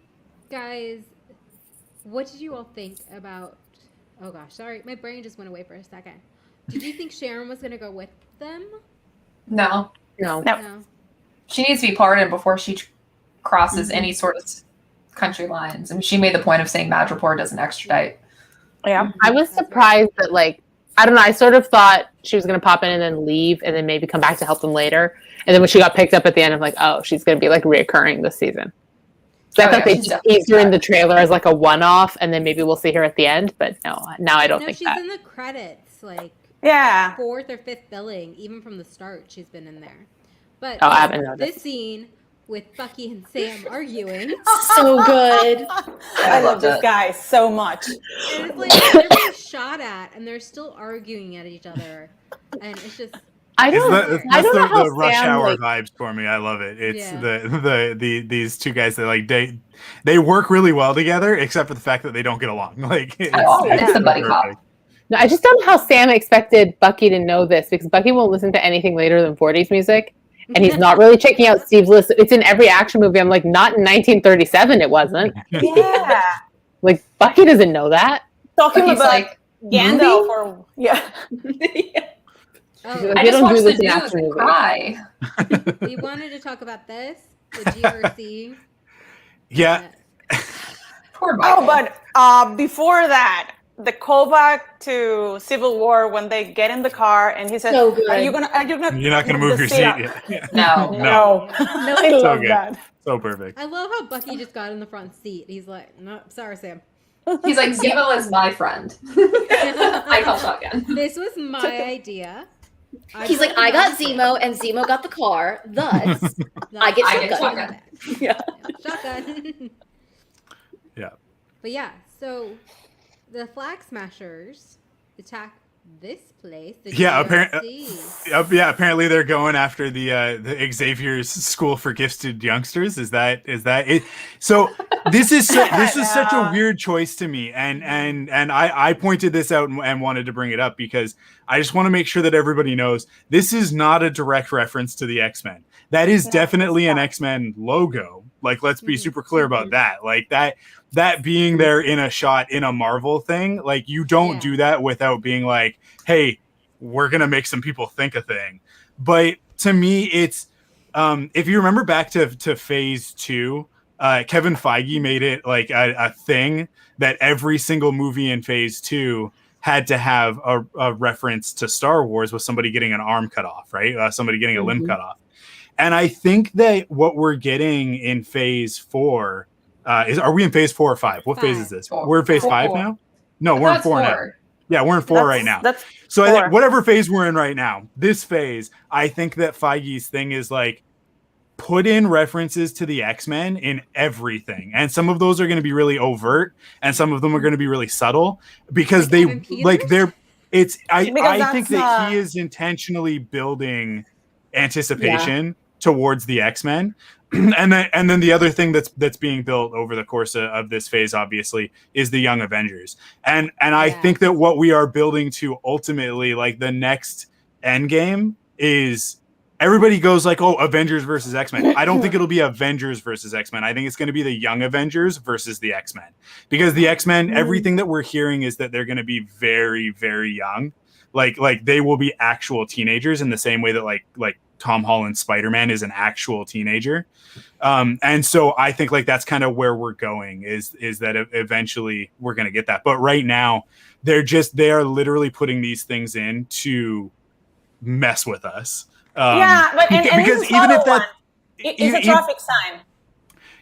all think about? Oh gosh, sorry, my brain just went away for a second. Did you think Sharon was gonna go with them?
No,
No.
No.
she needs to be pardoned before she crosses any sort of country lines. I mean, she made the point of saying Madripoor doesn't extradite.
Yeah.
I was surprised that, like, I don't know, I sort of thought she was going to pop in and then leave and then maybe come back to help them later. And then when she got picked up at the end, I'm like, oh, she's going to be, like, reoccurring this season. So I thought they
she's
just
definitely
teased her in the trailer as, like, a one-off, and then maybe we'll see her at the end. But no, now I don't
No,
think
she's
that.
in the credits, like
Yeah.
4th or 5th billing, even from the start. She's been in there. But
Oh, I haven't noticed.
this scene with Bucky and Sam arguing,
So good.
I love
loved
this
it.
guy so much.
and it's like they're being shot at, and they're still arguing at each other, and it's just
I don't know how
the rush
Sam,
hour
like,
vibes for me. I love it. It's
Yeah.
the these two guys that like they work really well together, except for the fact that they don't get along. Like
It's the
so
buddy cop.
perfect.
no, I just don't know how Sam expected Bucky to know this, because Bucky won't listen to anything later than 40s music. And he's not really checking out Steve's list. It's in every action movie. I'm like, not in 1937, it wasn't.
Yeah.
Like, Bucky doesn't know that.
Talking
He's
about
like,
Gandalf or yeah.
Oh,
Like,
I
they
just
don't do
watched the
this in
news
action
and
movies.
cry.
we wanted to talk about this, the GRC.
Yeah,
Poor Michael.
Oh, but before that, the callback to Civil War when they get in the car and he says,
So good.
Are you gonna
you're not gonna move
the
your seat.
up?"
Yeah.
No.
No. I
So
love
good.
that.
So perfect.
I love how Bucky just got in the front seat. He's like, no, sorry, Sam.
He's like, Zemo is my friend. I call shotgun.
This was my idea.
He's like, I got Zemo, and Zemo got the car. Thus, I get
I get
shotgun.
shotgun.
Yeah.
Shotgun.
Yeah.
But yeah, so the Flag Smashers attack this place. The
Yeah,
GRC.
Yeah, apparently they're going after the Xavier's School for Gifted Youngsters. Is that it? So this is such a weird choice to me, and I pointed this out and wanted to bring it up because I just want to make sure that everybody knows this is not a direct reference to the X-Men. That is definitely an X-Men logo. Like, let's be super clear about that. Like that being there in a shot in a Marvel thing, like you don't do that without being like, hey, we're gonna make some people think a thing. But to me, it's if you remember back to Phase 2, Kevin Feige made it like a thing that every single movie in Phase 2 had to have a reference to Star Wars with somebody getting an arm cut off, right? Somebody getting a limb cut off. And I think that what we're getting in Phase 4 are we in Phase 4 or 5? What phase is this? We're in Phase 5 now? No, we're in 4 now. Yeah, we're in 4 right now. So I think whatever phase we're in right now, this phase, I think that Feige's thing is like put in references to the X-Men in everything. And some of those are going to be really overt and some of them are going to be really subtle because I think that he is intentionally building anticipation towards the X-Men. And then the other thing that's being built over the course of this phase, obviously, is the Young Avengers. And I think that what we are building to ultimately, like the next Endgame, is everybody goes like, oh, Avengers versus X-Men. I don't think it'll be Avengers versus X-Men. I think it's going to be the Young Avengers versus the X-Men. Because the X-Men, everything that we're hearing is that they're going to be very, very young. Like they will be actual teenagers in the same way that like Tom Holland's Spider-Man is an actual teenager. And so I think like that's kind of where we're going is that eventually we're going to get that. But right now they are literally putting these things in to mess with us.
But because
even if that
it's a traffic sign.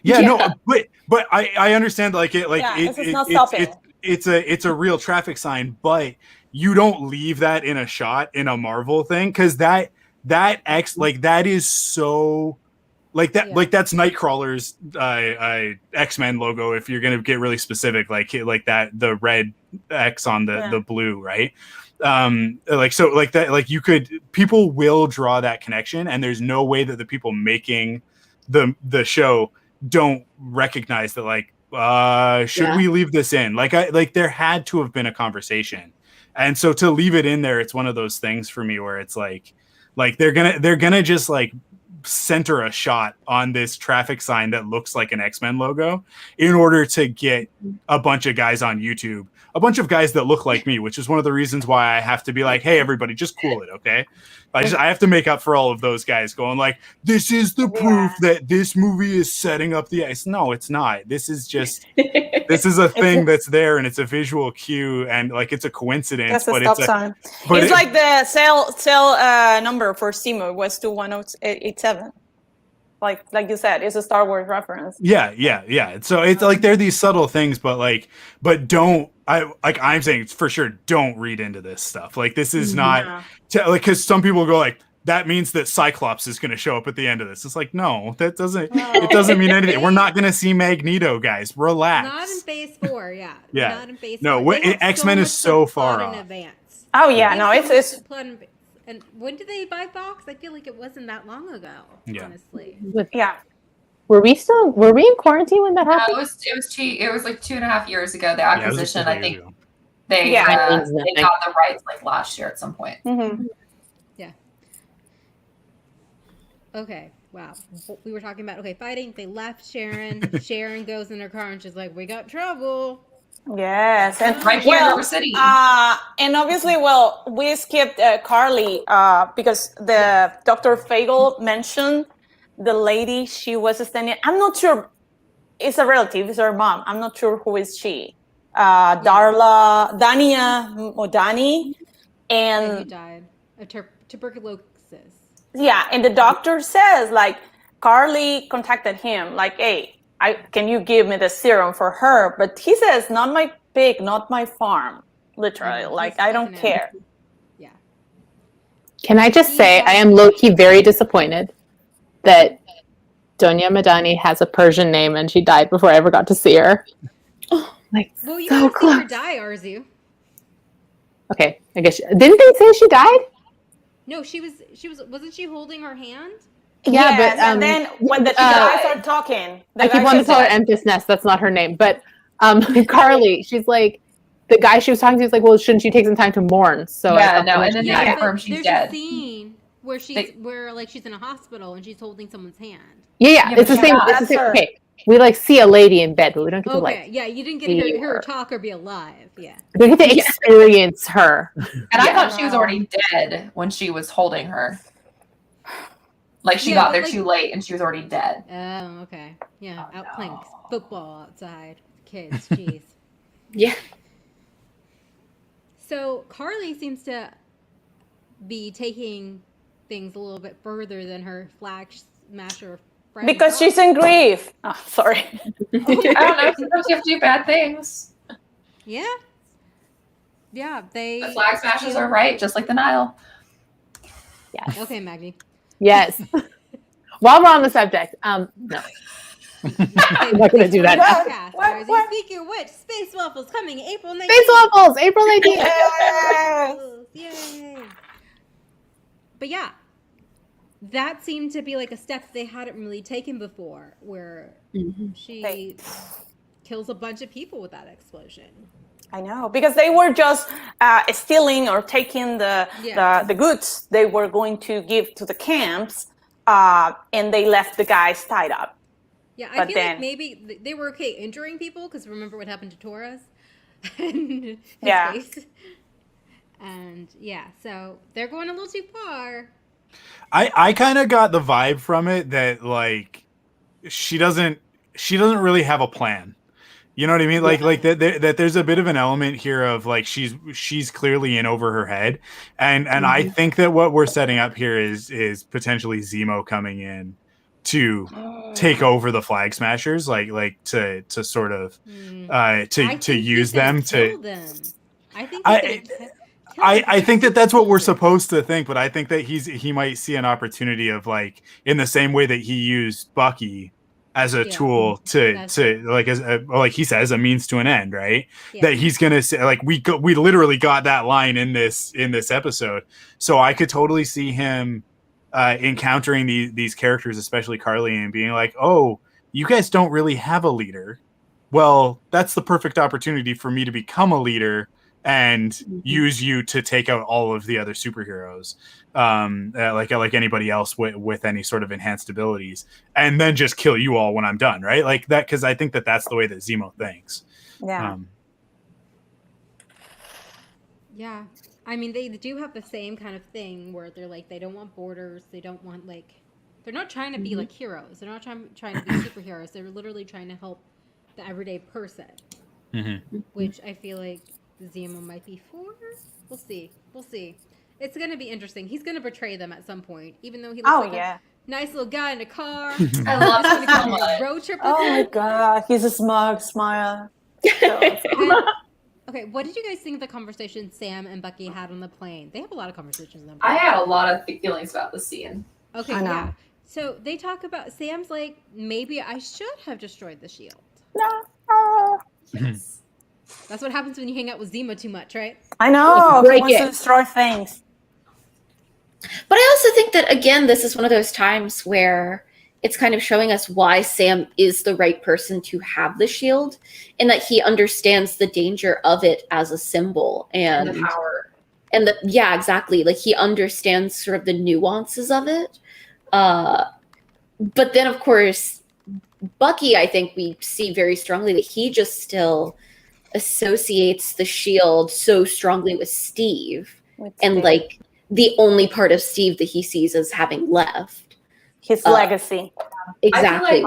Yeah,
Yeah.
no, but I understand like it like
Yeah,
it,
it's not stopping.
it's a real traffic sign, but you don't leave that in a shot in a Marvel thing because that X like that is so like that
Yeah.
like that's Nightcrawler's X-Men logo if you're gonna get really specific like that the red X on the blue, right? Like so like that like you could people will draw that connection and there's no way that the people making the show don't recognize that like should
Yeah.
we leave this in like there had to have been a conversation, and so to leave it in there it's one of those things for me where it's like they're gonna just like center a shot on this traffic sign that looks like an X-Men logo in order to get a bunch of guys on YouTube, a bunch of guys that look like me, which is one of the reasons why I have to be like, hey, everybody, just cool it, okay? I have to make up for all of those guys going like, this is the proof that this movie is setting up the ice. No, it's not. This is just this is a thing that's there and it's a visual cue and like it's a coincidence.
That's a
but
stop
it's
sign.
but
It's like the cell number for SEMO was 21087. Like you said, it's a Star Wars reference.
Yeah. So it's like they're these subtle things, but don't I'm saying for sure don't read into this stuff. Like this is not like because some people go like that means that Cyclops is going to show up at the end of this. It's like no, that doesn't. It doesn't mean anything. We're not going to see Magneto, guys. Relax.
Not in Phase 4, yeah.
Yeah.
Not in Phase
No,
4. They had
X-Men
so
is
much
so
to
far
plot
off.
in advance.
Oh yeah,
They
no,
had so much
it's
to plot in- And when did they buy Fox? I feel like it wasn't that long ago.
Yeah.
Honestly.
yeah.
Were we in quarantine when that
No,
happened?
it was like 2.5 years ago. The
Yeah, it was
acquisition,
just a
I
few
think
years ago.
they
Yeah.
they got the rights like last year at some point.
Mm-hmm.
Okay. Wow. We were talking about fighting. They left Sharon. Sharon goes in her car and she's like, "We got trouble."
Yes, and
Right here in River City.
and obviously, we skipped Carly because the Dr. Fagel mentioned the lady she was standing. I'm not sure. It's a relative. It's her mom. I'm not sure who is she. Dania Modani,
And who
and
died of tuberculosis.
yeah, and the doctor says like Carly contacted him like, hey, can you give me the serum for her? But he says, not my pig, not my farm. Literally, like I don't care.
Yeah.
Can I just say I am low-key very disappointed that Doña Madani has a Persian name and she died before I ever got to see her. Like,
Well, you
so
got to see her
close.
die, Arzu.
Okay, I guess didn't they say she died?
No, she was. Wasn't she holding her hand?
Yeah,
Yes,
but
and then when the guys are talking, the
I keep
guy
wanting to
says
call her
that.
Empress Nest. That's not her name. But Carly, she's like, the guy she was talking to is like, well, shouldn't she take some time to mourn? So
Yeah,
I
no, and then they
but
confirm she's
there's
dead.
a scene where where like she's in a hospital and she's holding someone's hand.
yeah, it's the
but
same.
yeah,
It's the
that's
same.
her.
Okay, we like see a lady in bed, but we don't get to
Okay,
like,
yeah, you didn't get to
see
hear her
her.
talk or be alive. Yeah.
we don't get to experience her.
And I thought she was already dead when she was holding her. Like she
Yeah,
got
but,
there
like-
too late and she was already dead.
Oh, okay. Yeah,
Oh,
out
no.
playing football outside. Kids, jeez.
Yeah.
So Carly seems to be taking things a little bit further than her flag smasher friend.
Because she's in grief. Oh, sorry.
I don't know. Sometimes you have to do bad things.
Yeah. Yeah, they.
The flag smashers are right, just like the Nile.
Yes.
Okay, Maggie.
Yes. While we're on the subject, no.
I'm
not gonna do that
Podcast.
What?
What? Speaking of which, Space Waffles coming April 19th.
Space Waffles, April 19th.
Yes.
Yay! But yeah, that seemed to be like a step they hadn't really taken before, where she
Right.
kills a bunch of people with that explosion.
I know, because they were just stealing or taking the goods they were going to give to the camps, and they left the guys tied up.
Yeah, I
But
feel
then-
like maybe they were okay injuring people because remember what happened to Torres and his
Yeah.
face. And yeah, so they're going a little too far.
I kind of got the vibe from it that like she doesn't really have a plan. You know what I mean? Like that there's a bit of an element here of like she's clearly in over her head, and I think that what we're setting up here is potentially Zemo coming in to take over the Flag Smashers, like to sort of to use them to.
I think
I think that's what we're supposed to think, but I think that he might see an opportunity of, like, in the same way that he used Bucky as a tool to like, as like he says, a means to an end, right? Yeah. That he's gonna say, like, we literally got that line in this episode, so I could totally see him encountering these characters, especially Carly, and being like, "Oh, you guys don't really have a leader. Well, that's the perfect opportunity for me to become a leader and use you to take out all of the other superheroes, like anybody else with any sort of enhanced abilities, and then just kill you all when I'm done," right? Like that, because I think that's the way that Zemo thinks.
Yeah.
Yeah. I mean, they do have the same kind of thing where they're like, they don't want borders. They don't want, like, they're not trying to be like heroes. They're not trying to be superheroes. They're literally trying to help the everyday person, which I feel like Zemo might be for. We'll see. It's going to be interesting. He's going to betray them at some point, even though he looks like a nice little guy in a car.
I love that so much.
Road trip.
Oh my god, he's a smug smile.
Okay, what did you guys think of the conversation Sam and Bucky had on the plane? They have a lot of conversations.
I had a lot of feelings about the scene.
Okay, yeah. So they talk about, Sam's like, maybe I should have destroyed the shield.
No.
Yes.
That's what happens when you hang out with Zemo too much, right?
I know. He wants to destroy things.
But I also think that, again, this is one of those times where it's kind of showing us why Sam is the right person to have the shield, and that he understands the danger of it as a symbol and
the power.
And yeah, exactly. Like, he understands sort of the nuances of it. But then, of course, Bucky, I think we see very strongly that he just still associates the shield so strongly with Steve. And, like, the only part of Steve that he sees as having left.
His legacy.
Exactly.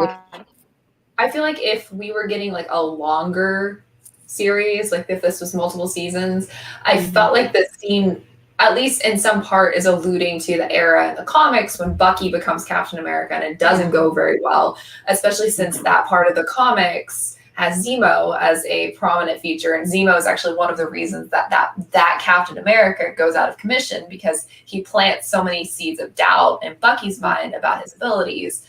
I feel like if we were getting, like, a longer series, like if this was multiple seasons, I felt like the scene, at least in some part, is alluding to the era in the comics when Bucky becomes Captain America, and it doesn't go very well, especially since that part of the comics has Zemo as a prominent feature, and Zemo is actually one of the reasons that Captain America goes out of commission, because he plants so many seeds of doubt in Bucky's mind about his abilities.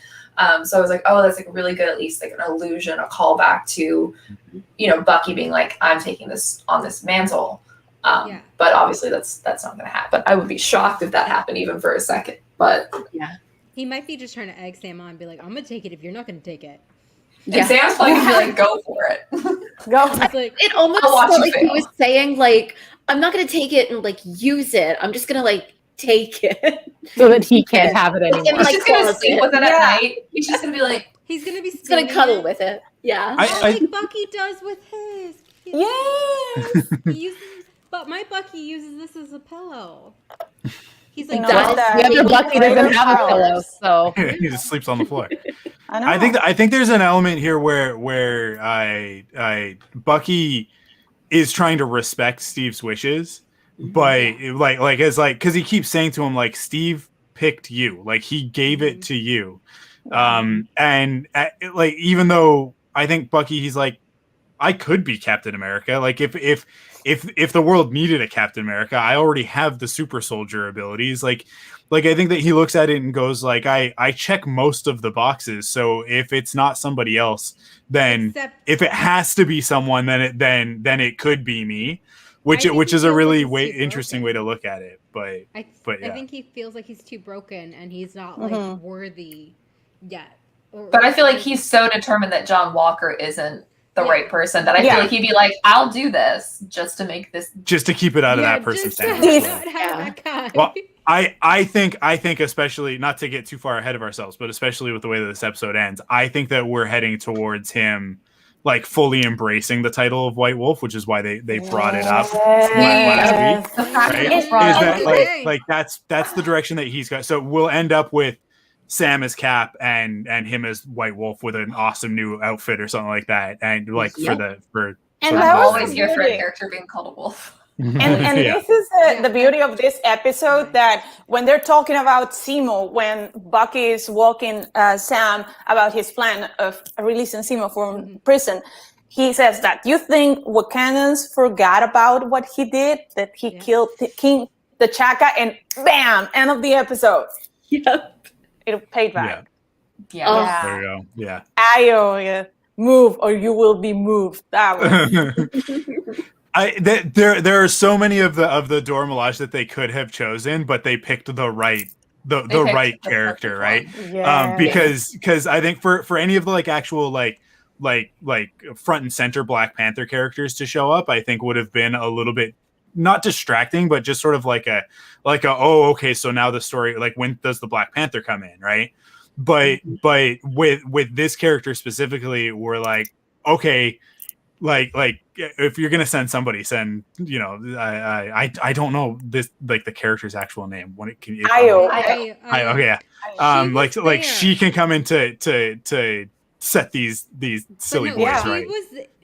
So I was like, oh, that's like really good, at least like an allusion, a callback to, you know, Bucky being like, I'm taking this on this mantle. But obviously that's not going to happen. I would be shocked if that happened even for a second. But
yeah,
he might be just trying to egg Sam on and be like, I'm going to take it if you're not going to take it.
And Sam's probably going to be like, go for it.
Go.
Like,
it almost felt like he was saying, like, I'm not going to take it and, like, use it. I'm just going to, like, take it.
So that he can't have it anymore.
He's just going to sleep with it at night. He's just going to be like...
He's going to be...
He's going to cuddle with it. Yeah.
Like Bucky does with his.
Yes!
But my Bucky uses this as a pillow. He's like,
the other Bucky doesn't have a pillow, so
he just sleeps on the floor.
I know.
I think there's an element here where I Bucky is trying to respect Steve's wishes, but because he keeps saying to him, like, Steve picked you, like he gave it to you, and like, even though I think Bucky, he's like, I could be Captain America, like if the world needed a Captain America, I already have the super soldier abilities. Like I think that he looks at it and goes like, I check most of the boxes. So if it's not somebody else, then if it has to be someone, then it could be me, which is a really interesting way to look at it. But
I think he feels like he's too broken and he's not like worthy yet.
But I feel like he's so determined that John Walker isn't the right person that I feel like he'd be like, I'll do this just to make this,
just to keep it out of that person's hands. Well, I think especially, not to get too far ahead of ourselves, but especially with the way that this episode ends, I think that we're heading towards him like fully embracing the title of White Wolf, which is why they brought it up last week. Right? Is that like that's the direction that he's got. So we'll end up with Sam as Cap and him as White Wolf with an awesome new outfit or something like that, and like for
and I'm always here for a character being called a wolf.
And
Yeah.
this is the beauty of this episode, that when they're talking about Zemo, when Bucky is walking Sam about his plan of releasing Zemo from prison, he says that, you think Wakandans forgot about what he did, that he killed King T'Chaka, and bam, end of the episode.
Yep.
It paid back.
Yeah.
Oh.
There you go. Yeah.
Ayo, move or you will be moved. That was
There are so many of the Dora Milaje that they could have chosen, but they picked the right right character, right?
yeah.
Because I think for any of the like actual like front and center Black Panther characters to show up, I think would have been a little bit not distracting, but just sort of like a oh, okay, so now the story, like, when does the Black Panther come in, right? But with this character specifically, we're like, okay, like if you're gonna send somebody, send, you know, I don't know this, like, the character's actual name. When it can
Ayo.
okay, yeah. Like she can come in to set these silly
But
boys
yeah.
right.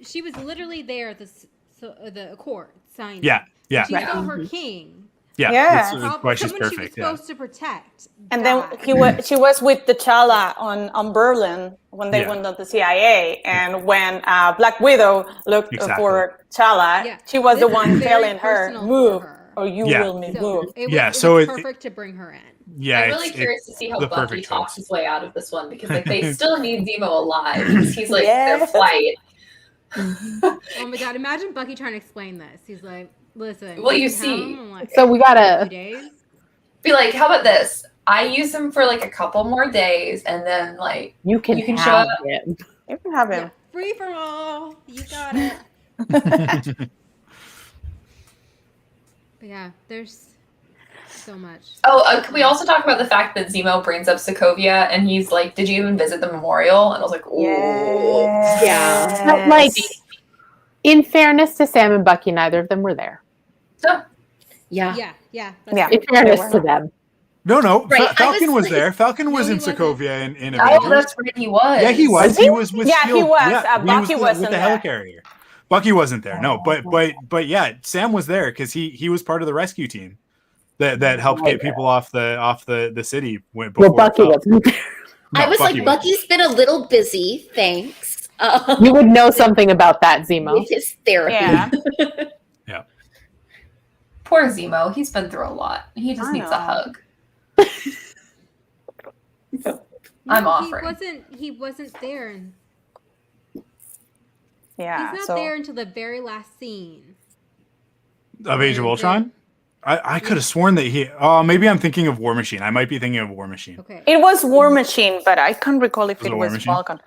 She was literally there at the accord signing.
Yeah.
She saw her king.
Yeah,
Yeah.
that's why she's
Someone she was
perfect. Yeah.
supposed to protect.
And then
died.
she was with T'Challa on Berlin when they
Yeah.
went on the CIA, and when Black Widow looked for T'Challa, she was the
This is
one
very
telling her,
personal for
move
her.
or you
Yeah.
will be
So
moved.
it was,
Yeah,
it
so
was
it-
perfect to bring her in.
Yeah,
I'm really curious to see how
the
Bucky
perfect
talks
choice.
his way out of this one, because like they still need Zemo alive. He's like their
Yes.
flight.
Oh my god! Imagine Bucky trying to explain this. He's like, "Listen,
Well, you
can
see.
have him in, like,
So we
a
gotta.
few days."
Be like, how about this? I use him for like a couple more days, and then like
You can
show
have
up.
him.
You can have
Yeah,
him.
free for all. You got it. But yeah, there's so much.
Oh, can we also talk about the fact that Zemo brings up Sokovia, and he's like, "Did you even visit the memorial?" And I was like, "Oh,
Yeah.
But, like, in fairness to Sam and Bucky, neither of them were there.
no."
Yeah.
Yeah.
That's
Yeah.
true.
In fairness
were
to
not.
them.
No.
Right, I
Falcon was
was-
there. Falcon was
No,
in
he wasn't.
Sokovia in
Oh,
Avengers.
that's right. He was.
Yeah, he was.
Was he?
He was with
Yeah, he
Shield.
was.
Yeah,
Bucky
with
wasn't
the
there.
helicarrier. Bucky wasn't there. No, but yeah, Sam was there because he was part of the rescue team that helped get people off the city
Well,
before
Bucky
it fell.
wasn't there.
I
No,
was
Bucky
like,
wasn't.
Bucky's been a little busy. Thanks.
You would know something about that, Zemo.
With his therapy.
Yeah.
Poor Zemo. He's been through a lot. He just
I
needs
know.
a hug.
No,
I'm offering.
He wasn't there, and
Yeah.
he's not
So
there until the very last scene.
Of Age of Ultron. I could have sworn that he. Oh, maybe I'm thinking of War Machine. I might be thinking of War Machine.
Okay.
it was War Machine, but I can't recall if
Was it
it
War
was
Machine?
Falcon.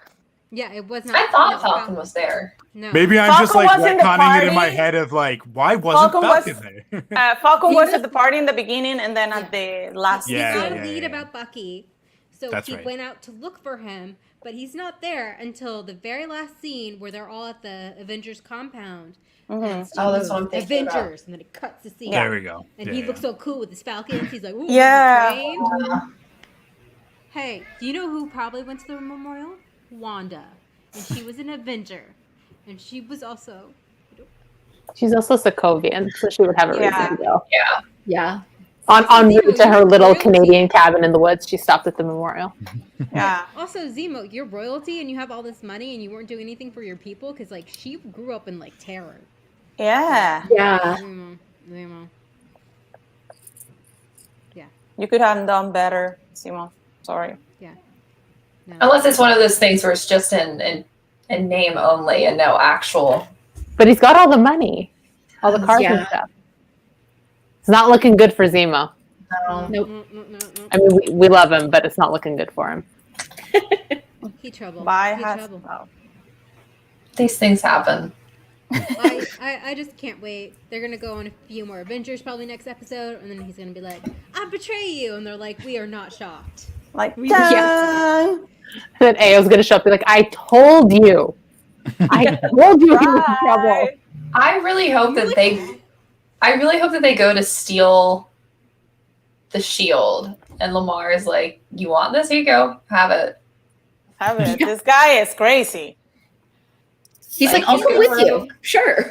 Yeah, it was not.
I thought
no,
Falcon was there.
No.
Maybe I'm just
Falcon
like
was in the
retconning it in my
party.
head of like, why wasn't
Falcon was-
Falcon there?
Falcon was at the party in the beginning, and then at the last.
He
Yeah,
got a
yeah,
lead
yeah.
about Bucky, so
That's
he
right.
went out to look for him, but he's not there until the very last scene where they're all at the Avengers compound.
Mhm.
And Steve
Oh, that's what
goes,
I'm thinking about.
Avengers, and then it cuts the scene.
There we go.
And
Yeah,
he
yeah.
looks so cool with his Falcons. He's like, ooh,
Yeah.
trained. Hey, do you know who probably went to the memorial? Wanda. And she was an Avenger. And she was also...
She's also Sokovian, so she would have a reason
Yeah.
to go.
Yeah.
On
Zemo,
route to her
you're
little
royalty.
Canadian cabin in the woods, she stopped at the memorial.
Yeah.
Also, Zemo, you're royalty and you have all this money and you weren't doing anything for your people because, like, she grew up in, like, terror.
Yeah.
Yeah.
Zemo.
You could have done better, Simon. Sorry.
No.
Unless it's one of those things where it's just in name only and no actual.
But he's got all the money, all the cars and
Yeah.
stuff. It's not looking good for Zemo.
Nope.
No.
I mean, we love him, but it's not looking good for him.
He trouble.
Bye.
He trouble.
Oh.
These things happen.
I just can't wait. They're gonna go on a few more Avengers probably next episode, and then he's gonna be like, "I betray you," and they're like, "We are not shocked."
Like,
Yeah.
dun.
Then Ao's gonna show up and be like, I told you. I told you he was in trouble.
Right.
I really hope that they go to steal the shield, and Lamar is like, "You want this? Here you go. Have it."
Have it. This guy is crazy.
He's like,
Like,
I'll
he's
go with
gonna-
you. Sure.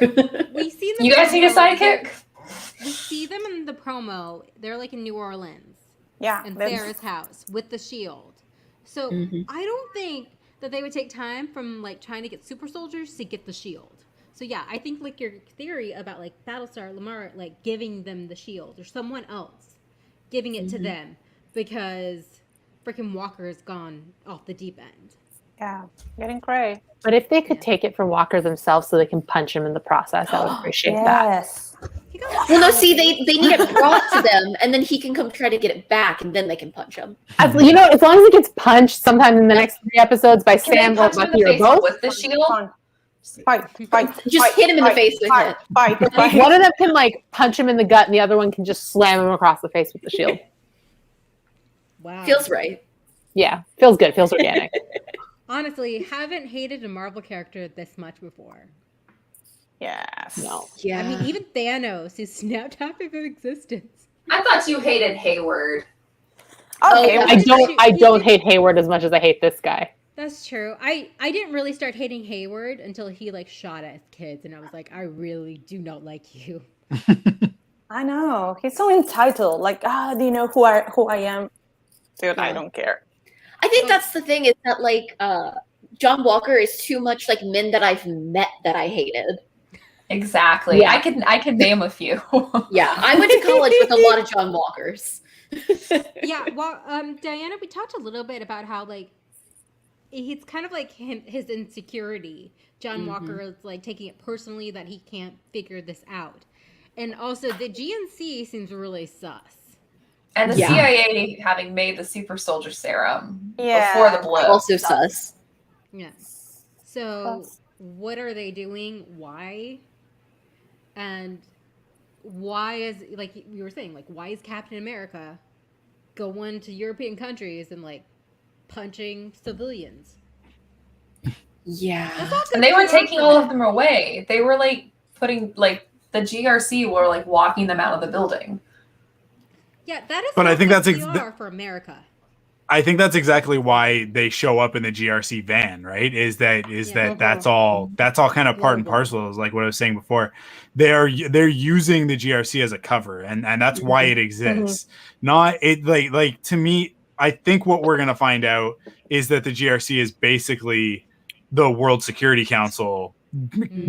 We see them.
You guys need a sidekick?
we see them in the promo. They're like in New Orleans.
Yeah.
In
that's-
Sarah's house with the shield. So
Mhm.
I don't think that they would take time from like trying to get super soldiers to get the shield. So yeah, I think like your theory about like Battlestar Lamar like giving them the shield or someone else giving it to them because freaking Walker's gone off the deep end.
Yeah. Getting cray.
But if they could
Yeah.
take it from Walker themselves so they can punch him in the process, I would appreciate that.
Yes.
He got
Well, no,
shot.
see, they need it brought to them, and then he can come try to get it back, and then they can punch him.
As long as it gets punched sometime in the next 3 episodes by
Can
Sam
they
or
punch him in
Bucky
the
or
face
both,
with the shield?
Fight.
Just hit him in the face with it.
Fight.
one of them can like punch him in the gut and the other one can just slam him across the face with the shield.
Wow.
Feels right.
Yeah, feels good, feels organic.
Honestly, haven't hated a Marvel character this much before.
Yes.
No.
Yeah.
I mean, even Thanos, who snapped out of existence.
I thought you hated Hayward.
Okay.
Oh,
I don't hate Hayward as much as I hate this guy.
That's true. I didn't really start hating Hayward until he like shot at kids, and I was like, I really do not like you.
I know. He's so entitled. Like, do you know who I am? Dude, I don't care.
I think that's the thing is that like John Walker is too much like men that I've met that I hated.
Exactly.
Yeah.
I can name a few.
Yeah, I went to college with a lot of John Walkers.
Yeah, well, Diana, we talked a little bit about how like he's kind of like his insecurity. John Walker is like taking it personally that he can't figure this out, and also the GNC seems really sus.
And the
Yeah.
CIA having made the super soldier serum
Yeah.
before the blip.
Also sus.
Yeah. So what are they doing? Why? And why is like you were saying, like why is Captain America going to European countries and like punching civilians?
Yeah.
That's all good
And they were
PR
taking
for
all
them.
of them away. They were like putting like the GRC were like walking them out of the building.
Yeah, that is.
But I
not
think
good
that's
PR for America.
I think that's exactly why they show up in the GRC van, right? Is that that's all kind of part and parcel, is like what I was saying before. They're using the GRC as a cover, and that's why it exists. Not it like to me, I think what we're gonna find out is that the GRC is basically the World Security Council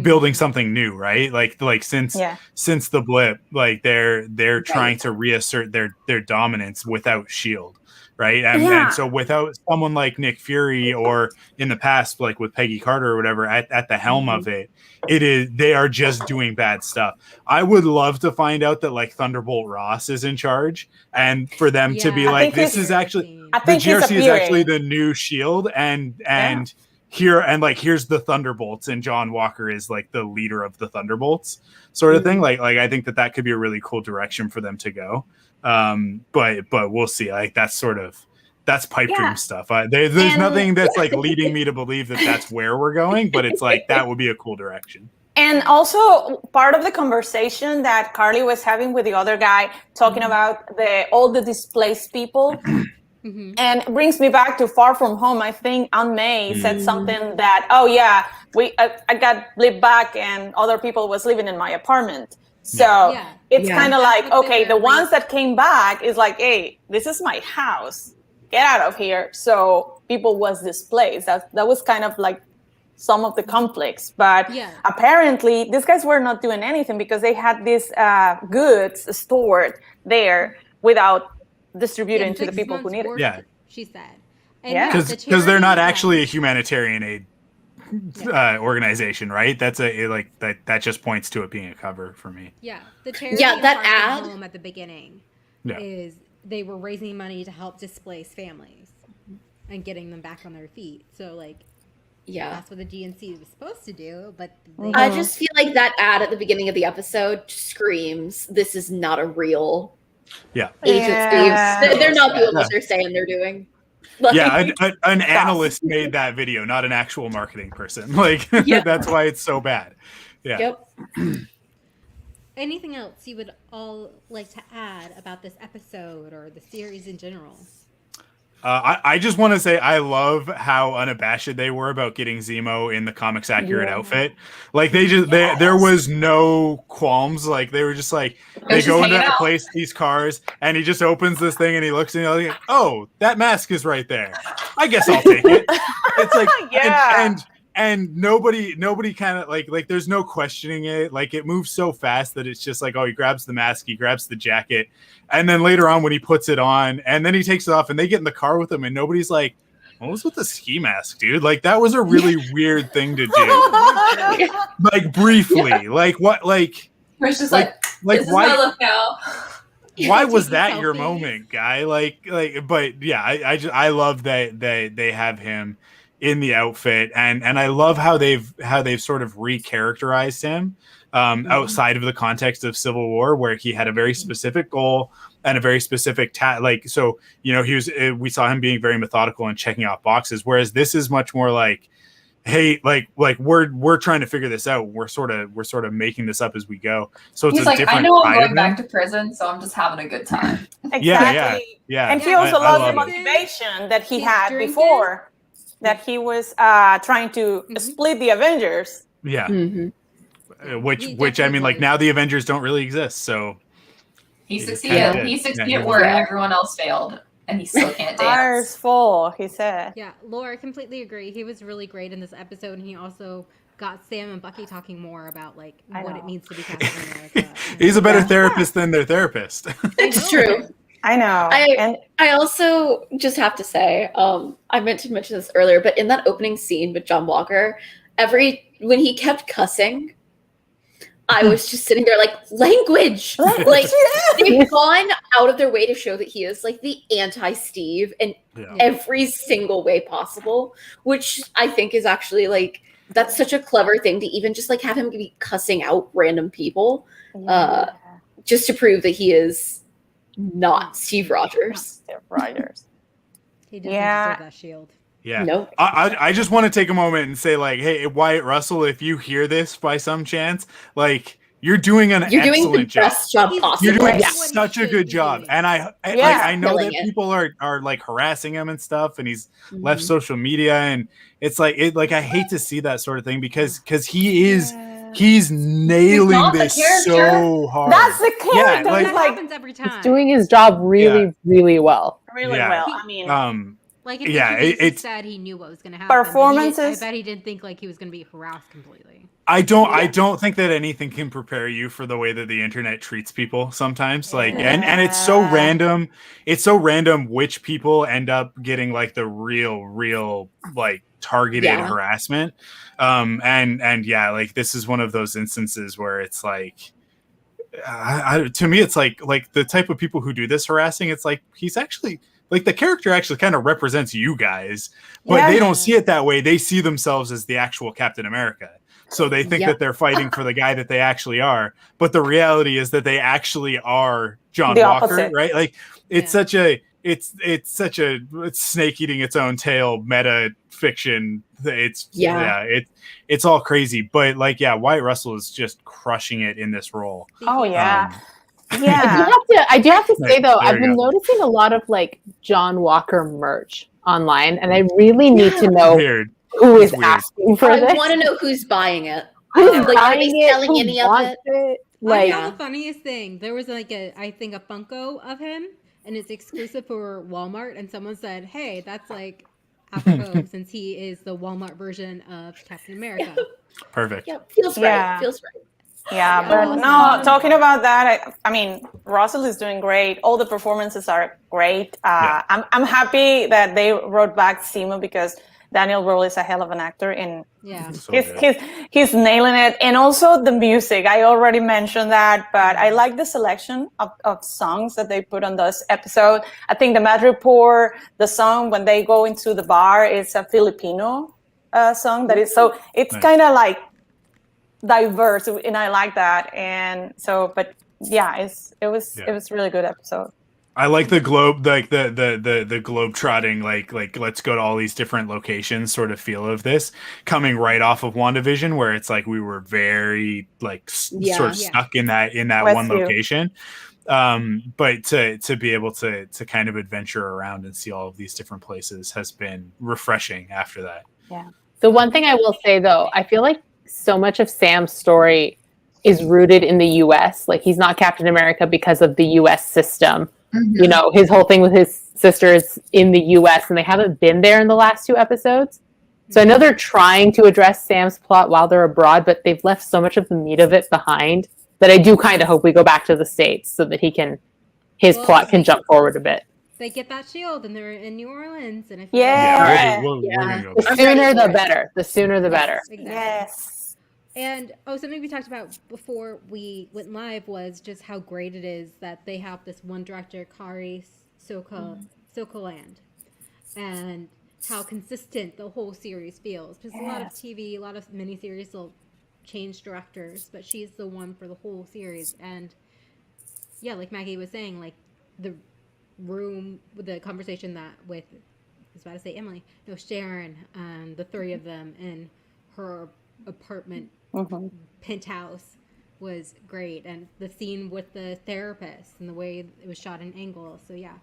building something new, right? Like since the blip, like they're trying to reassert their dominance without Shield. Right. And so without someone like Nick Fury or in the past, like with Peggy Carter or whatever, at the helm of it, they are just doing bad stuff. I would love to find out that like Thunderbolt Ross is in charge and for them to be like, this is actually the GRC is actually the new Shield and here and like here's the Thunderbolts and John Walker is like the leader of the Thunderbolts sort of thing. Like I think that could be a really cool direction for them to go. But we'll see. Like that's pipe dream stuff. There's nothing that's like leading me to believe that that's where we're going, but it's like that would be a cool direction.
And also part of the conversation that Carly was having with the other guy talking about all the displaced people. And it brings me back to Far From Home. I think Aunt May said something that, I got blipped back and other people was living in my apartment. So it's kind of like, okay, the ones that came back is like, hey, this is my house. Get out of here. So people was displaced. That was kind of like some of the conflicts. But apparently these guys were not doing anything because they had these goods stored there without distributing to the people who need it.
Yeah.
She said. And
because they're not actually a humanitarian aid organization, right? That's that just points to it being a cover for me.
Yeah, the charity
that ad
home at the beginning is they were raising money to help displaced families and getting them back on their feet. So like, that's what the GNC was supposed to do. But
I just feel like that ad at the beginning of the episode screams, "This is not a real agency. They're not doing what they're saying they're doing." Like,
an analyst made that video, not an actual marketing person. Like that's why it's so bad. Yeah.
Yep.
Anything else you would all like to add about this episode or the series in general?
I just want to say I love how unabashed they were about getting Zemo in the comics accurate outfit. Like there was no qualms. Like they were just like they
just
go into
hanging
that
out.
place, these cars, and he just opens this thing and he looks and he's like, oh, that mask is right there. I guess I'll take it. It's like and nobody kind of like there's no questioning it. Like it moves so fast that it's just like, oh, he grabs the mask, he grabs the jacket, and then later on when he puts it on and then he takes it off and they get in the car with him and nobody's like, what was with the ski mask, dude? Like that was a really weird thing to do. Like briefly. Like what
It's just
like
this is my look now.
why was that
Taking
your
selfies.
moment, guy? Like but yeah, I love that they have him in the outfit and I love how they've sort of recharacterized him outside of the context of Civil War, where he had a very specific goal and a very specific so we saw him being very methodical and checking off boxes, whereas this is much more like, hey, like we're trying to figure this out. We're sort of making this up as we go. So it's
He's
a
like,
different
I know I'm
side
going
of
back
him.
to prison, so I'm just having a good time.
Exactly.
Yeah.
And he also
I
loves the
love it.
motivation that he
He's
had
drinking.
before, that he was trying to split the Avengers.
Yeah.
Mm-hmm.
Which I mean, like
was.
now the Avengers don't really exist, so
He
Yeah.
succeeded. He
Yeah,
succeeded
he
where
was.
everyone else failed, and he still can't
Ours
dance.
full, he said.
Yeah, Laura, completely agree. He was really great in this episode, and he also got Sam and Bucky talking more about like
I
what
know.
it means to be Captain America.
he's a better
Yeah.
therapist than their therapist.
It's
know.
true.
I know. And
I also just have to say, I meant to mention this earlier, but in that opening scene with John Walker, when he kept cussing, I was just sitting there like, language! Like, they've gone out of their way to show that he is like the anti-Steve in
Yeah.
every single way possible, which I think is actually like, that's such a clever thing to even just like have him be cussing out random people, just to prove that he is not Steve Rogers.
Steve Rogers.
He doesn't
Yeah.
deserve that shield.
Yeah.
Nope.
I just want to take a moment and say, like, hey, Wyatt Russell, if you hear this by some chance, like, you're doing an
You're doing the
excellent job.
best job
He's-
possible.
You're doing
Yeah.
such a good job, and I know
Killing
that
it.
people are like harassing him and stuff, and he's left
Mhm.
social media, and it's like I hate to see that sort of thing because he's nailing
not the
this
character.
so hard.
That's the character.
like-
That
like
happens every time.
He's doing his job really, really well.
really
Yeah.
well. I mean,
like if
yeah,
he
it's
said he knew what was going to happen. but
Performances-
I bet he didn't think like he was going to be harassed completely.
I don't think that anything can prepare you for the way that the internet treats people sometimes. Like and it's so
Yeah.
random. It's so random which people end up getting like the real like targeted
Yeah.
harassment. And yeah, like this is one of those instances where it's like to me it's like the type of people who do this harassing, it's like he's actually like the character actually kind of represents you guys, but
Yeah.
they don't see it that way. They see themselves as the actual Captain America. So they think
Yep.
that they're fighting for the guy that they actually are. But the reality is that they actually are John
The
Walker,
opposite.
right? Like it's
Yeah.
it's snake eating its own tail meta fiction.
Yeah.
It's all crazy. But like, yeah, Wyatt Russell is just crushing it in this role.
oh yeah,
Um,
yeah.
I do have to say though,
There
I've
you
been
go.
noticing a lot of like John Walker merch online, and I really need to know
Weird.
who is
It's weird.
asking for
I
this.
want to know who's buying it.
Who's
Like, are
buying
they
it?
selling
Who
any of
wants
it?
Like,
I saw the funniest thing. There was like I think a Funko of him, and it's exclusive for Walmart. And someone said, "Hey, that's like apropos since he is the Walmart version of Captain America."
Perfect.
Yeah, feels
Yeah.
right. Feels right.
Yeah,
Yeah.
but
Oh,
no,
fun.
talking about that, I mean, Russell is doing great. All the performances are great. I'm happy that they wrote back Zemo because Daniel Brühl is a hell of an actor, and
Yeah.
So
he's,
good.
he's nailing it. And also the music, I already mentioned that, but I like the selection of songs that they put on this episode. I think the Mad Report, the song when they go into the bar, is a Filipino song that is so, it's
Nice.
kind of like diverse, and I like that. And so, but yeah, it was really good episode.
I like the globe, like the globe trotting, like let's go to all these different locations sort of feel of this coming right off of WandaVision, where it's like we were very like sort of
Yeah.
stuck in that
With
one
you.
location. But to be able to kind of adventure around and see all of these different places has been refreshing after that.
Yeah.
The one thing I will say though, I feel like so much of Sam's story is rooted in the US. Like he's not Captain America because of the US system.
Mhm.
You know, his whole thing with his sisters in the US and they haven't been there in the last 2 episodes. So I know they're trying to address Sam's plot while they're abroad, but they've left so much of the meat of it behind that I do kind of hope we go back to the States so that his plot can jump forward a bit.
They get that shield and they're in New Orleans, and I feel
Yeah.
We're gonna go
The
back.
sooner the better. The sooner the better.
Exactly.
Yes.
And something we talked about before we went live was just how great it is that they have this one director, Kari Sokoland, and how consistent the whole series feels. Because a lot of TV, a lot of miniseries will change directors, but she's the one for the whole series. And yeah, like Maggie was saying, like the room with the conversation that with, I was about to say Emily, no, Sharon, and the 3 of them in her apartment penthouse was great, and the scene with the therapist and the way it was shot in angle. So yeah,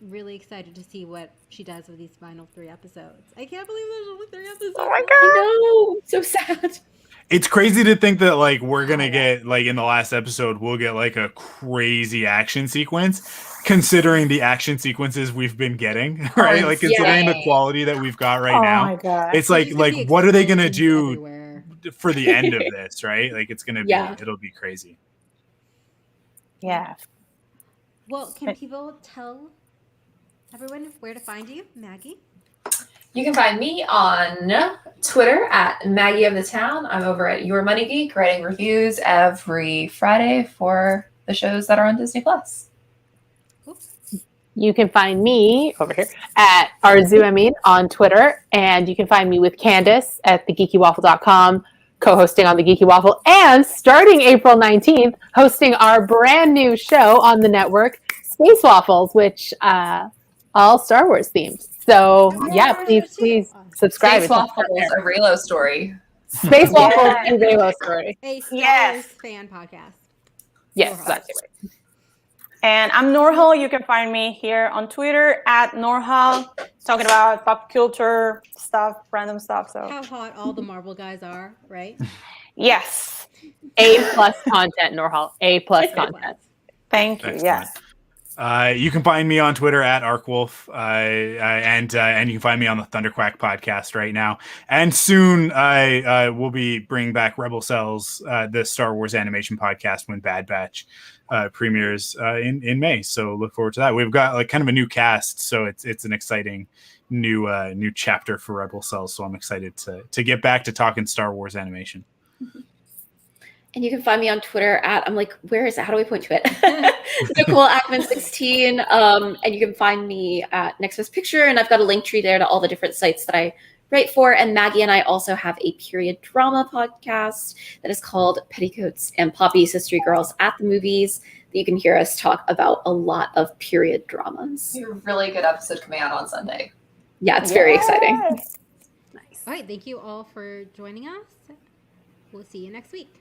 really excited to see what she does with these final 3 episodes. I can't believe there's only 3 episodes.
Oh my
I know, so sad.
It's crazy to think that like we're gonna get like in the last episode we'll get like a crazy action sequence, considering the action sequences we've been getting, right? Like considering the quality that we've got right now.
Oh my God.
It's like what are they gonna do
everywhere
for the end of this, right? Like it's gonna be it'll be crazy.
Yeah.
Well, can people tell everyone where to find you, Maggie?
You can find me on Twitter at Maggie of the Town. I'm over at Your Money Geek writing reviews every Friday for the shows that are on Disney Plus.
You can find me over here at Arzu on Twitter, and you can find me with Candace at thegeekywaffle.com, co-hosting on The Geeky Waffle, and starting April 19th, hosting our brand new show on the network, Space Waffles, which all Star Wars themed. So please subscribe.
Space Waffles, a Raylo story.
Space Waffles, a Raylo story.
A Star Wars fan podcast.
Yes, that's right.
And I'm Norhal. You can find me here on Twitter at Norhal, talking about pop culture stuff, random stuff. So
How hot all the Marvel guys are, right?
yes,
A+ content, Norhal. A+ content.
thank you.
Excellent.
Yes.
You can find me on Twitter at ArcWolf, and you can find me on the Thunderquack podcast right now. And soon I will be bringing back Rebel Cells, the Star Wars animation podcast, when Bad Batch premieres in May. So look forward to that. We've got like kind of a new cast, so it's an exciting new chapter for Rebel Cells. So I'm excited to get back to talking Star Wars animation.
And you can find me on Twitter at, I'm like, where is it? How do I point to it? Nicole Ackman 16. And you can find me at Next Best Picture. And I've got a link tree there to all the different sites that I write for. And Maggie and I also have a period drama podcast that is called Petticoats and Poppies, History Girls at the Movies, that you can hear us talk about a lot of period dramas.
A really good episode coming out on Sunday.
Yeah, it's very exciting.
All right, thank you all for joining us. We'll see you next week.